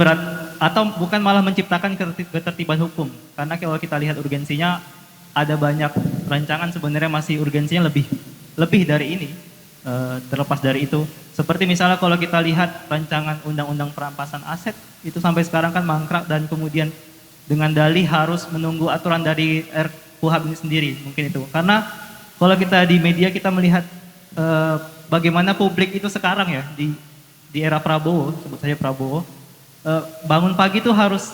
malah menciptakan ketertiban hukum? Karena kalau kita lihat urgensinya, ada banyak rancangan sebenarnya masih urgensinya lebih dari ini. Terlepas dari itu, seperti misalnya kalau kita lihat rancangan undang-undang perampasan aset itu sampai sekarang kan mangkrak, dan kemudian dengan dalih harus menunggu aturan dari RKUHP ini sendiri, mungkin itu. Karena kalau kita di media kita melihat bagaimana publik itu sekarang ya di era Prabowo, sebut saja Prabowo, bangun pagi itu harus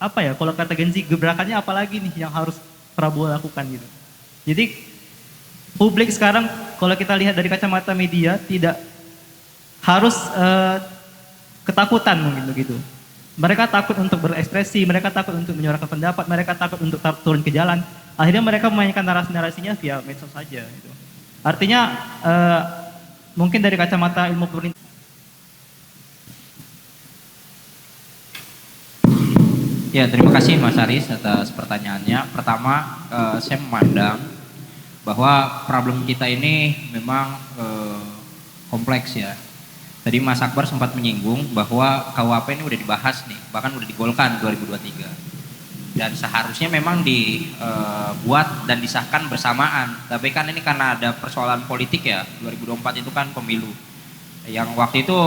apa ya? Kalau kata Gen Z, gebrakannya apalagi nih yang harus Prabowo lakukan gitu. Jadi publik sekarang kalau kita lihat dari kacamata media tidak harus ketakutan mungkin begitu. Mereka takut untuk berekspresi, mereka takut untuk menyuarakan pendapat, mereka takut untuk turun ke jalan. Akhirnya mereka memainkan narasi-narasinya via medsos saja. Gitu. Artinya mungkin dari kacamata ilmu pemerintah. Ya, terima kasih Mas Aris atas pertanyaannya. Pertama, saya memandang bahwa problem kita ini memang kompleks ya. Tadi Mas Akbar sempat menyinggung bahwa KUHP ini udah dibahas nih, bahkan udah digolkan 2023. Dan seharusnya memang dibuat dan disahkan bersamaan. Tapi kan ini karena ada persoalan politik ya, 2024 itu kan pemilu. Yang waktu itu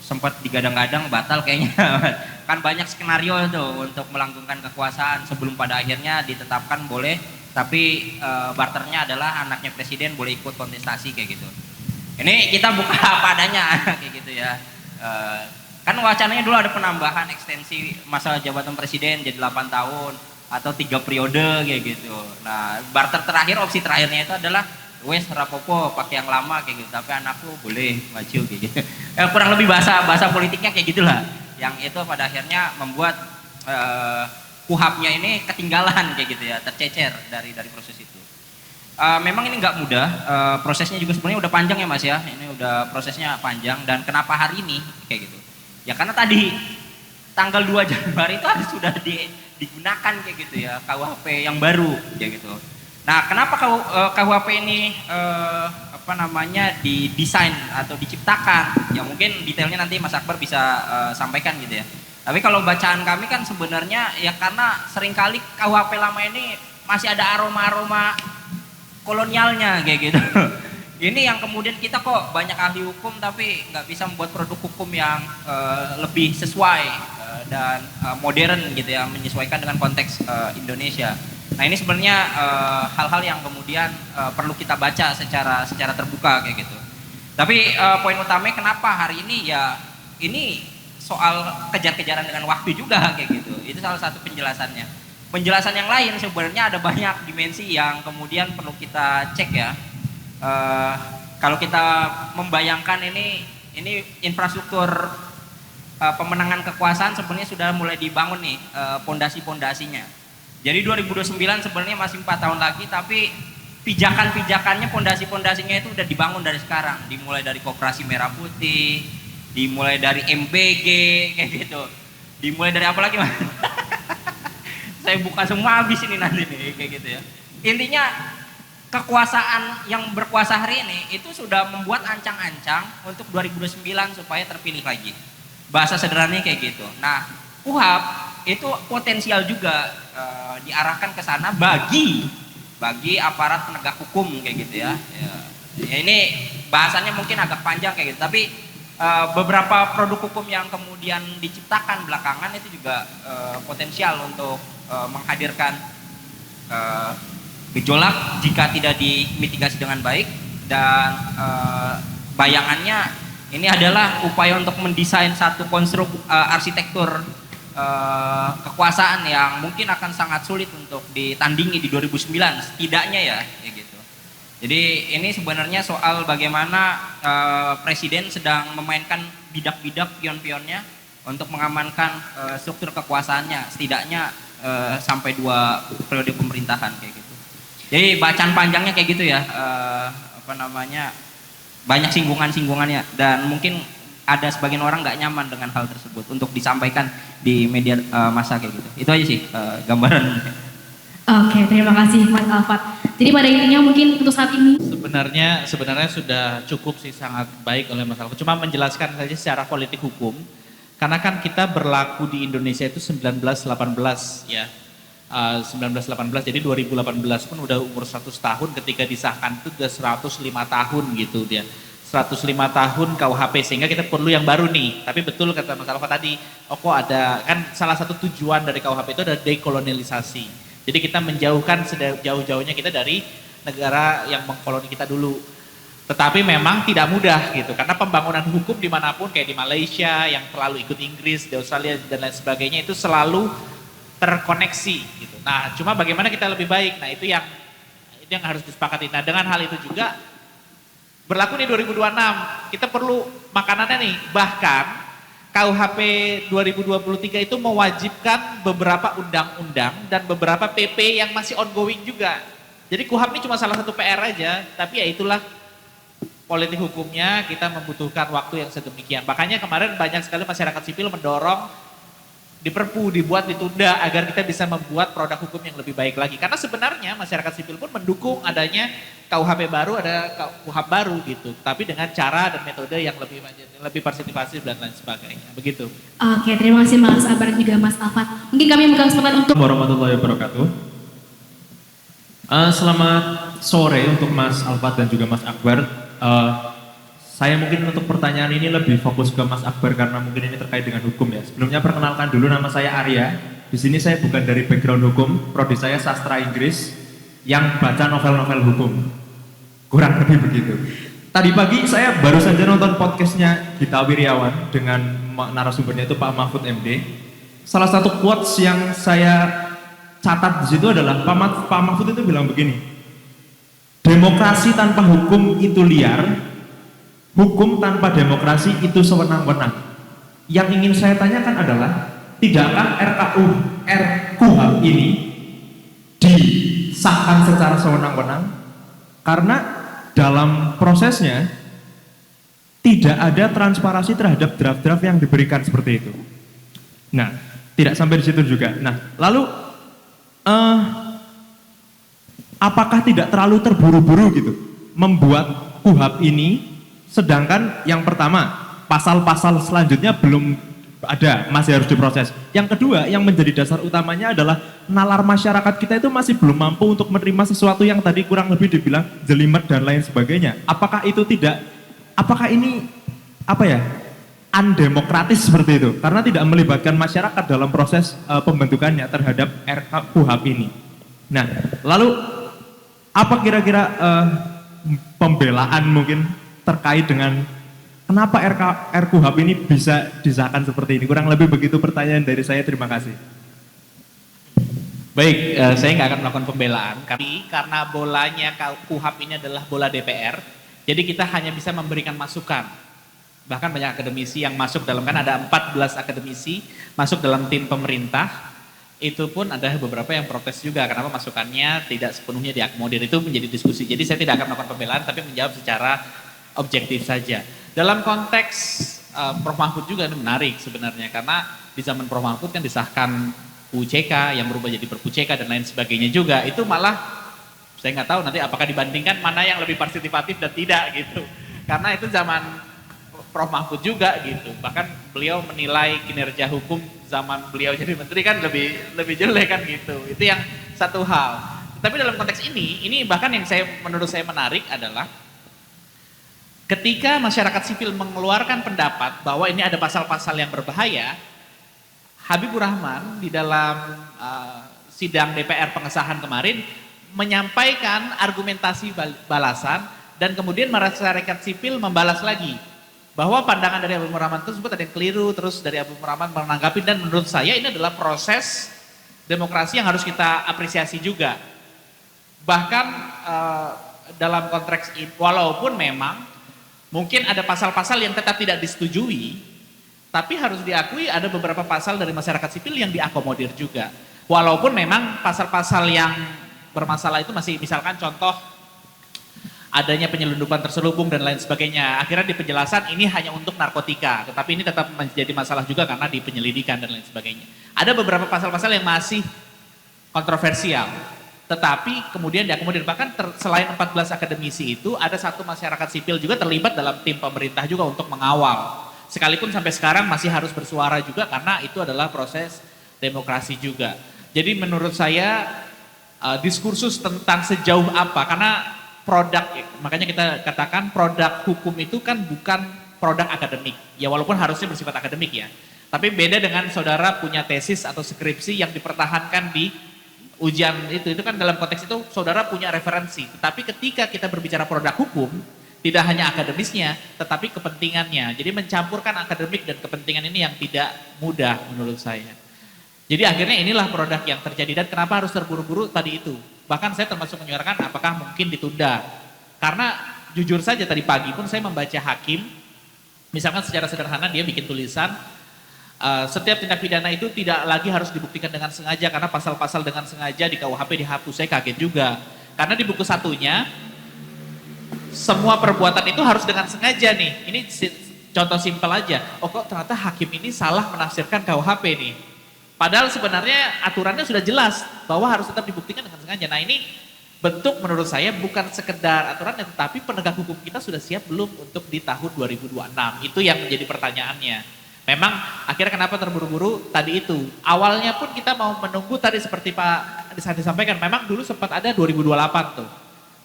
sempat digadang-gadang batal kayaknya. Kan banyak skenario itu untuk melanggengkan kekuasaan sebelum pada akhirnya ditetapkan boleh, tapi barternya adalah anaknya presiden boleh ikut kontestasi kayak gitu. Ini kita buka apa adanya kayak gitu ya. Kan wacananya dulu ada penambahan ekstensi masa jabatan presiden jadi 8 tahun atau 3 periode kayak gitu. Nah, barter terakhir, opsi terakhirnya itu adalah wes rapopo pakai yang lama kayak gitu, tapi anakku boleh maju kayak gitu. Kurang lebih bahasa politiknya kayak gitulah. Yang itu pada akhirnya membuat KUHP-nya ini ketinggalan kayak gitu ya, tercecer dari proses itu. Memang ini nggak mudah, prosesnya juga sebenarnya udah panjang ya Mas ya, ini udah prosesnya panjang. Dan kenapa hari ini kayak gitu? Ya karena tadi tanggal 2 Januari itu harus sudah digunakan kayak gitu ya, KUHP yang baru kayak gitu. Nah, kenapa KUHP ini didesain atau diciptakan? Ya mungkin detailnya nanti Mas Akbar bisa sampaikan gitu ya. Tapi kalau bacaan kami kan sebenarnya ya karena seringkali KUHP lama ini masih ada aroma-aroma kolonialnya kayak gitu. Ini yang kemudian kita kok banyak ahli hukum tapi nggak bisa membuat produk hukum yang lebih sesuai dan modern gitu ya, menyesuaikan dengan konteks Indonesia. Nah ini sebenarnya hal-hal yang kemudian perlu kita baca secara terbuka kayak gitu. Tapi poin utamanya kenapa hari ini ya ini soal kejar-kejaran dengan waktu juga kayak gitu. Itu salah satu penjelasannya. Penjelasan yang lain sebenarnya ada banyak dimensi yang kemudian perlu kita cek ya. Kalau kita membayangkan ini infrastruktur pemenangan kekuasaan sebenarnya sudah mulai dibangun nih pondasi-pondasinya. Jadi 2029 sebenarnya masih 4 tahun lagi, tapi pijakan-pijakannya, pondasi-pondasinya itu udah dibangun dari sekarang. Dimulai dari Koperasi Merah Putih, dimulai dari MBG kayak gitu. Dimulai dari apa lagi Mas? Saya buka semua habis ini nanti nih kayak gitu ya. Intinya kekuasaan yang berkuasa hari ini itu sudah membuat ancang-ancang untuk 2029 supaya terpilih lagi. Bahasa sederhananya kayak gitu. Nah, KUHP itu potensial juga diarahkan ke sana bagi aparat penegak hukum kayak gitu ya. Ya ini bahasannya mungkin agak panjang kayak gitu, tapi beberapa produk hukum yang kemudian diciptakan belakangan itu juga potensial untuk menghadirkan gejolak jika tidak dimitigasi dengan baik. Dan bayangannya ini adalah upaya untuk mendesain satu konstruk arsitektur kekuasaan yang mungkin akan sangat sulit untuk ditandingi di 2009 setidaknya ya kayak gitu. Jadi ini sebenarnya soal bagaimana presiden sedang memainkan bidak-bidak pion-pionnya untuk mengamankan struktur kekuasaannya setidaknya sampai 2 periode pemerintahan kayak gitu. Jadi bacaan panjangnya kayak gitu ya, banyak singgungan-singgungannya dan mungkin ada sebagian orang nggak nyaman dengan hal tersebut untuk disampaikan di media massa kayak gitu. Itu aja sih gambaran. Oke, terima kasih Mas Alfat. Jadi pada intinya mungkin untuk saat ini Sebenarnya sudah cukup sih, sangat baik oleh Mas Alfa. Cuma menjelaskan saja secara politik hukum, karena kan kita berlaku di Indonesia itu 1918 ya. 1918, jadi 2018 pun udah umur 100 tahun, ketika disahkan itu udah 105 tahun gitu dia. 105 tahun KUHP, sehingga kita perlu yang baru nih. Tapi betul kata Mas Alfa tadi, kok ada, kan salah satu tujuan dari KUHP itu adalah dekolonialisasi. Jadi kita menjauhkan sejauh-jauhnya kita dari negara yang mengkoloni kita dulu. Tetapi memang tidak mudah gitu, karena pembangunan hukum dimanapun, kayak di Malaysia yang terlalu ikut Inggris, di Australia dan lain sebagainya, itu selalu terkoneksi gitu. Nah, cuma bagaimana kita lebih baik, nah itu yang harus disepakati. Nah, dengan hal itu juga berlaku nih 2026, kita perlu makanannya nih. Bahkan KUHP 2023 itu mewajibkan beberapa undang-undang dan beberapa PP yang masih ongoing juga. Jadi KUHP ini cuma salah satu PR aja, tapi ya itulah politik hukumnya, kita membutuhkan waktu yang sedemikian. Makanya kemarin banyak sekali masyarakat sipil mendorong di Perpu dibuat, ditunda agar kita bisa membuat produk hukum yang lebih baik lagi. Karena sebenarnya masyarakat sipil pun mendukung adanya KUHP baru, ada KUHP baru gitu. Tapi dengan cara dan metode yang lebih partisipatif dan lain sebagainya. Begitu. Oke, terima kasih Mas Akbar dan juga Mas Alfat. Mungkin kami membuka kesempatan untuk warahmatullahi wabarakatuh. Selamat sore untuk Mas Alfat dan juga Mas Akbar. Saya mungkin untuk pertanyaan ini lebih fokus ke Mas Akbar karena mungkin ini terkait dengan hukum ya. Sebelumnya perkenalkan dulu, nama saya Arya. Di sini saya bukan dari background hukum, prodi saya sastra Inggris yang baca novel-novel hukum. Kurang lebih begitu. Tadi pagi saya baru saja nonton podcastnya Gita Wirjawan dengan narasumbernya itu Pak Mahfud MD. Salah satu quotes yang saya catat di situ adalah Pak Mahfud itu bilang begini, demokrasi tanpa hukum itu liar, hukum tanpa demokrasi itu sewenang-wenang. Yang ingin saya tanyakan adalah, tidakkah RKUHP ini disahkan secara sewenang-wenang? Karena dalam prosesnya tidak ada transparansi terhadap draft-draft yang diberikan seperti itu. Nah, tidak sampai di situ juga. Nah, lalu apakah tidak terlalu terburu-buru gitu membuat KUHP ini, sedangkan yang pertama pasal-pasal selanjutnya belum ada, masih harus diproses. Yang kedua yang menjadi dasar utamanya adalah nalar masyarakat kita itu masih belum mampu untuk menerima sesuatu yang tadi kurang lebih dibilang jelimet dan lain sebagainya. Apakah ini undemokratis seperti itu karena tidak melibatkan masyarakat dalam proses pembentukannya terhadap RKUHP ini. Nah, lalu apa kira-kira pembelaan mungkin terkait dengan kenapa RKUHP ini bisa disahkan seperti ini? Kurang lebih begitu pertanyaan dari saya, terima kasih. Baik, saya nggak akan melakukan pembelaan, tapi karena bolanya KUHP ini adalah bola DPR, jadi kita hanya bisa memberikan masukan. Bahkan banyak akademisi yang masuk dalam, kan ada 14 akademisi masuk dalam tim pemerintah, itu pun ada beberapa yang protes juga kenapa masukannya tidak sepenuhnya diakomodir. Itu menjadi diskusi. Jadi saya tidak akan melakukan pembelaan tapi menjawab secara objektif saja. Dalam konteks Prof Mahfud juga ini menarik sebenarnya, karena di zaman Prof Mahfud kan disahkan UCK yang berubah jadi Perpu CK dan lain sebagainya juga. Itu malah saya nggak tahu nanti apakah dibandingkan mana yang lebih partisipatif dan tidak gitu. Karena itu zaman Prof Mahfud juga gitu. Bahkan beliau menilai kinerja hukum zaman beliau jadi menteri kan lebih jelek kan gitu. Itu yang satu hal. Tapi dalam konteks ini bahkan yang menurut saya menarik adalah ketika masyarakat sipil mengeluarkan pendapat bahwa ini ada pasal-pasal yang berbahaya, Habibur Rahman di dalam sidang DPR pengesahan kemarin menyampaikan argumentasi balasan dan kemudian masyarakat sipil membalas lagi bahwa pandangan dari Habibur Rahman tersebut ada yang keliru, terus dari Habibur Rahman menanggapi, dan menurut saya ini adalah proses demokrasi yang harus kita apresiasi juga. Bahkan dalam konteks ini, walaupun memang mungkin ada pasal-pasal yang tetap tidak disetujui, tapi harus diakui ada beberapa pasal dari masyarakat sipil yang diakomodir juga. Walaupun memang pasal-pasal yang bermasalah itu masih, misalkan contoh adanya penyelundupan terselubung dan lain sebagainya. Akhirnya di penjelasan ini hanya untuk narkotika, tetapi ini tetap menjadi masalah juga karena di penyelidikan dan lain sebagainya. Ada beberapa pasal-pasal yang masih kontroversial, tetapi kemudian diakomodir. Bahkan selain 14 akademisi itu, ada satu masyarakat sipil juga terlibat dalam tim pemerintah juga untuk mengawal. Sekalipun sampai sekarang masih harus bersuara juga karena itu adalah proses demokrasi juga. Jadi menurut saya diskursus tentang sejauh apa, karena produk, makanya kita katakan produk hukum itu kan bukan produk akademik. Ya walaupun harusnya bersifat akademik ya. Tapi beda dengan saudara punya tesis atau skripsi yang dipertahankan di ujian itu kan dalam konteks itu saudara punya referensi. Tetapi ketika kita berbicara produk hukum, tidak hanya akademisnya, tetapi kepentingannya. Jadi mencampurkan akademik dan kepentingan ini yang tidak mudah menurut saya. Jadi akhirnya inilah produk yang terjadi dan kenapa harus terburu-buru tadi itu. Bahkan saya termasuk menyuarakan apakah mungkin ditunda. Karena jujur saja tadi pagi pun saya membaca hakim, misalkan secara sederhana dia bikin tulisan, setiap tindak pidana itu tidak lagi harus dibuktikan dengan sengaja karena pasal-pasal dengan sengaja di KUHP dihapus. Saya kaget juga. Karena di buku satunya, semua perbuatan itu harus dengan sengaja nih. Ini contoh simpel aja. Oh kok ternyata hakim ini salah menafsirkan KUHP nih. Padahal sebenarnya aturannya sudah jelas bahwa harus tetap dibuktikan dengan sengaja. Nah ini bentuk menurut saya bukan sekedar aturannya, tetapi penegak hukum kita sudah siap belum untuk di tahun 2026. Itu yang menjadi pertanyaannya. Memang akhirnya kenapa terburu-buru tadi itu. Awalnya pun kita mau menunggu tadi seperti Pak Adi sampaikan, memang dulu sempat ada 2028 tuh.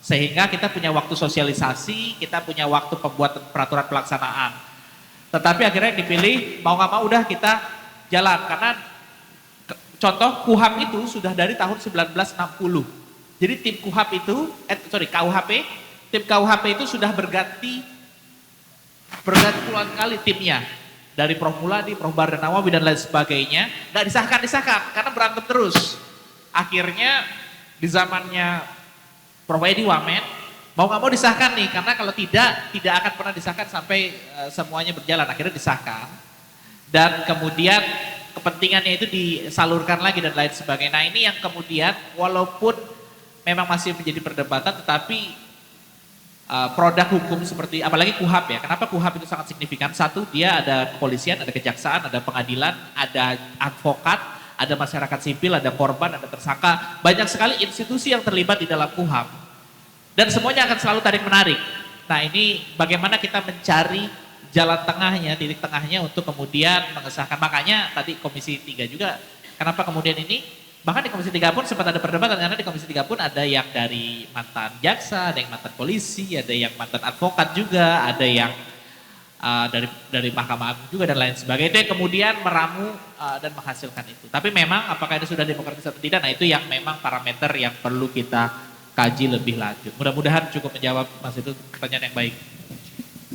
Sehingga kita punya waktu sosialisasi, kita punya waktu pembuatan peraturan pelaksanaan. Tetapi akhirnya dipilih mau nggak mau udah kita jalan karena contoh KUHP itu sudah dari tahun 1960. Jadi tim KUHP itu, KUHP, tim KUHP itu sudah berganti puluhan kali timnya. Dari Prof. Muladi, Prof. Bardanawawi dan lain sebagainya. Nggak disahkan karena berantem terus. Akhirnya di zamannya Prof. Edi Wamen, mau nggak mau disahkan nih. Karena kalau tidak akan pernah disahkan sampai semuanya berjalan. Akhirnya disahkan. Dan kemudian kepentingannya itu disalurkan lagi dan lain sebagainya. Nah ini yang kemudian walaupun memang masih menjadi perdebatan tetapi produk hukum seperti apalagi KUHP ya. Kenapa KUHP itu sangat signifikan? Satu, dia ada kepolisian, ada kejaksaan, ada pengadilan, ada advokat, ada masyarakat sipil, ada korban, ada tersangka. Banyak sekali institusi yang terlibat di dalam KUHP. Dan semuanya akan selalu tarik menarik. Nah ini bagaimana kita mencari jalan tengahnya, titik tengahnya untuk kemudian mengesahkan. Makanya tadi Komisi 3 juga, kenapa kemudian ini, bahkan di Komisi 3 pun sempat ada perdebatan, karena di Komisi 3 pun ada yang dari mantan jaksa, ada yang mantan polisi, ada yang mantan advokat juga, ada yang dari Mahkamah Agung juga dan lain sebagainya. Itu yang kemudian meramu dan menghasilkan itu. Tapi memang apakah itu sudah demokratis atau tidak, nah itu yang memang parameter yang perlu kita kaji lebih lanjut. Mudah-mudahan cukup menjawab Mas itu pertanyaan yang baik.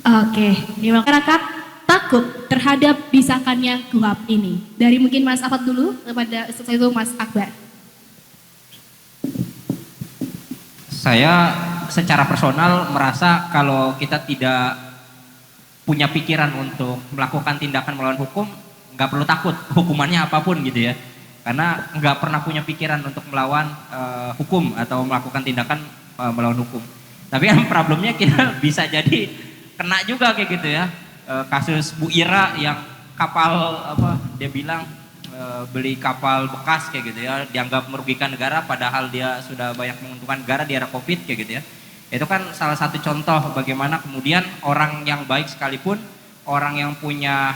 Oke, masyarakat takut terhadap disahkannya KUHP ini. Dari mungkin Mas Afat dulu, kepada setelah itu Mas Akbar. Saya secara personal merasa kalau kita tidak punya pikiran untuk melakukan tindakan melawan hukum, nggak perlu takut hukumannya apapun gitu ya. Karena nggak pernah punya pikiran untuk melawan hukum atau melakukan tindakan melawan hukum. Tapi kan problemnya kita bisa jadi kena juga kayak gitu ya. Kasus Bu Ira yang kapal dia bilang beli kapal bekas kayak gitu ya, dianggap merugikan negara padahal dia sudah banyak menguntungkan negara di era Covid kayak gitu ya. Itu kan salah satu contoh bagaimana kemudian orang yang baik sekalipun, orang yang punya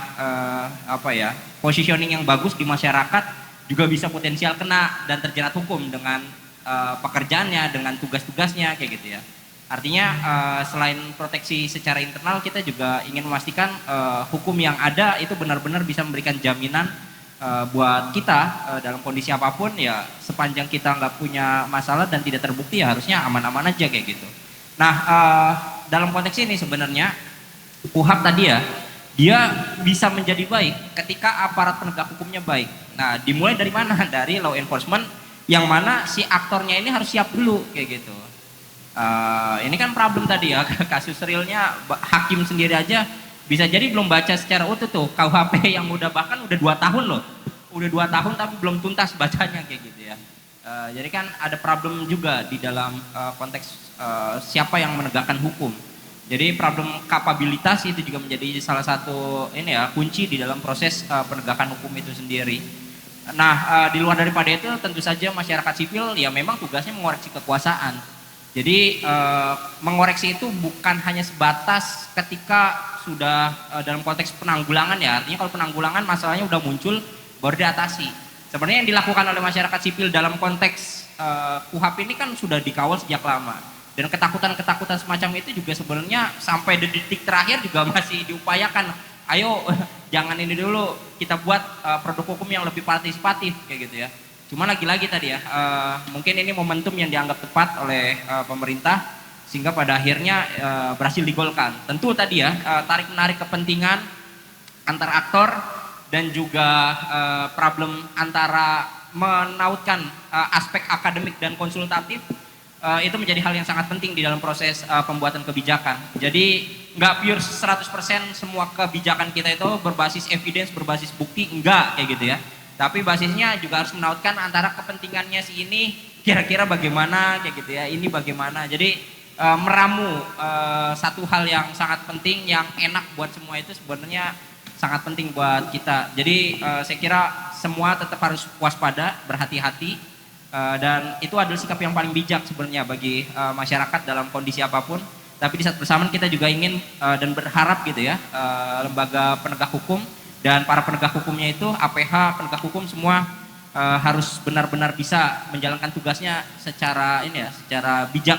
positioning yang bagus di masyarakat juga bisa potensial kena dan terjerat hukum dengan pekerjaannya, dengan tugas-tugasnya kayak gitu ya. Artinya selain proteksi secara internal, kita juga ingin memastikan hukum yang ada itu benar-benar bisa memberikan jaminan buat kita dalam kondisi apapun ya, sepanjang kita nggak punya masalah dan tidak terbukti ya harusnya aman-aman aja kayak gitu. Nah dalam konteks ini sebenarnya KUHP tadi ya, dia bisa menjadi baik ketika aparat penegak hukumnya baik. Nah dimulai dari mana? Dari law enforcement yang mana si aktornya ini harus siap dulu kayak gitu. Ini kan problem tadi ya, kasus realnya hakim sendiri aja bisa jadi belum baca secara utuh tuh KUHP yang bahkan udah 2 tahun loh, udah 2 tahun tapi belum tuntas bacanya kayak gitu ya. Jadi kan ada problem juga di dalam konteks siapa yang menegakkan hukum. Jadi problem kapabilitas itu juga menjadi salah satu kunci di dalam proses penegakan hukum itu sendiri. Nah di luar daripada itu tentu saja masyarakat sipil ya memang tugasnya mengoreksi kekuasaan. Jadi mengoreksi itu bukan hanya sebatas ketika sudah dalam konteks penanggulangan ya. Artinya kalau penanggulangan masalahnya udah muncul baru diatasi. Sebenarnya yang dilakukan oleh masyarakat sipil dalam konteks KUHP ini kan sudah dikawal sejak lama. Dan ketakutan-ketakutan semacam itu juga sebenarnya sampai detik terakhir juga masih diupayakan. Ayo jangan ini dulu, kita buat produk hukum yang lebih partisipatif kayak gitu ya. Cuma lagi-lagi tadi ya, mungkin ini momentum yang dianggap tepat oleh pemerintah sehingga pada akhirnya berhasil digolkan. Tentu tadi ya, tarik-menarik kepentingan antar aktor dan juga problem antara menautkan aspek akademik dan konsultatif itu menjadi hal yang sangat penting di dalam proses pembuatan kebijakan. Jadi nggak pure 100% semua kebijakan kita itu berbasis evidence, berbasis bukti, enggak kayak gitu ya. Tapi basisnya juga harus menautkan antara kepentingannya si ini kira-kira bagaimana kayak gitu ya, ini bagaimana. Jadi meramu satu hal yang sangat penting, yang enak buat semua itu sebenarnya sangat penting buat kita. Jadi saya kira semua tetap harus waspada, berhati-hati. Dan itu adalah sikap yang paling bijak sebenarnya bagi masyarakat dalam kondisi apapun. Tapi di saat bersamaan kita juga ingin dan berharap gitu ya, lembaga penegak hukum dan para penegak hukumnya itu, APH, penegak hukum semua harus benar-benar bisa menjalankan tugasnya secara secara bijak.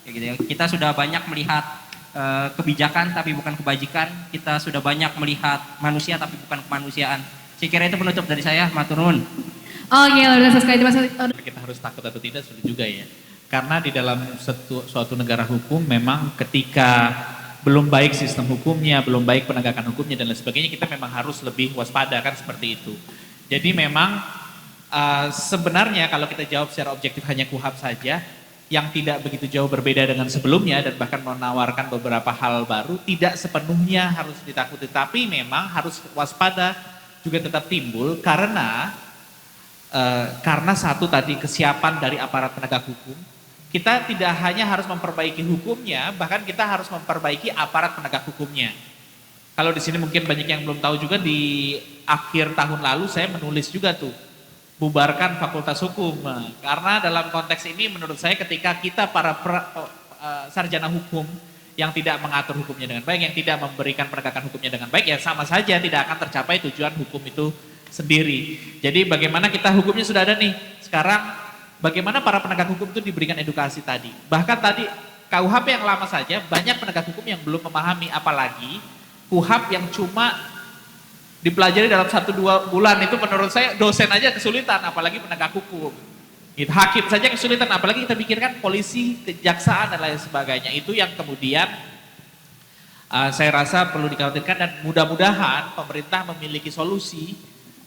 Kayak gitu ya. Kita sudah banyak melihat kebijakan tapi bukan kebajikan. Kita sudah banyak melihat manusia tapi bukan kemanusiaan. Saya kira itu penutup dari saya, matur nuwun. Oke, luar biasa sekali. Kita harus takut atau tidak sudah juga ya. Karena di dalam suatu negara hukum memang ketika belum baik sistem hukumnya, belum baik penegakan hukumnya dan lain sebagainya, kita memang harus lebih waspada kan seperti itu. Jadi memang sebenarnya kalau kita jawab secara objektif hanya KUHP saja, yang tidak begitu jauh berbeda dengan sebelumnya dan bahkan menawarkan beberapa hal baru, tidak sepenuhnya harus ditakuti. Tapi memang harus waspada juga tetap timbul karena satu tadi kesiapan dari aparat penegak hukum, kita tidak hanya harus memperbaiki hukumnya, bahkan kita harus memperbaiki aparat penegak hukumnya. Kalau di sini mungkin banyak yang belum tahu juga, di akhir tahun lalu saya menulis juga tuh, bubarkan fakultas hukum. Karena dalam konteks ini menurut saya ketika kita para sarjana hukum yang tidak mengatur hukumnya dengan baik, yang tidak memberikan penegakan hukumnya dengan baik, ya sama saja tidak akan tercapai tujuan hukum itu sendiri. Jadi bagaimana kita hukumnya sudah ada nih, sekarang bagaimana para penegak hukum itu diberikan edukasi tadi. Bahkan tadi KUHP yang lama saja banyak penegak hukum yang belum memahami, apalagi KUHP yang cuma dipelajari dalam 1-2 bulan itu menurut saya dosen aja kesulitan, apalagi penegak hukum. Gitu. Hakim saja kesulitan, apalagi kita pikirkan polisi, kejaksaan dan lain sebagainya. Itu yang kemudian saya rasa perlu dikhawatirkan dan mudah-mudahan pemerintah memiliki solusi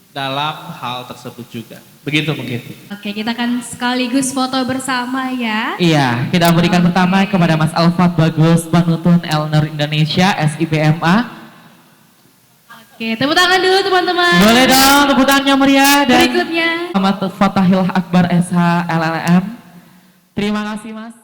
dalam hal tersebut juga. Begitu mungkin. Oke, kita akan sekaligus foto bersama ya. Iya, kita berikan pertama kepada Mas Alfat Bagus, panuntun Elnur Indonesia, SIPMA. Oke, tepuk tangan dulu teman-teman. Boleh dong tepuk tangannya meriah. Dan Berikutnya. Muhammad Fatahil Akbar SH LLM. Terima kasih Mas.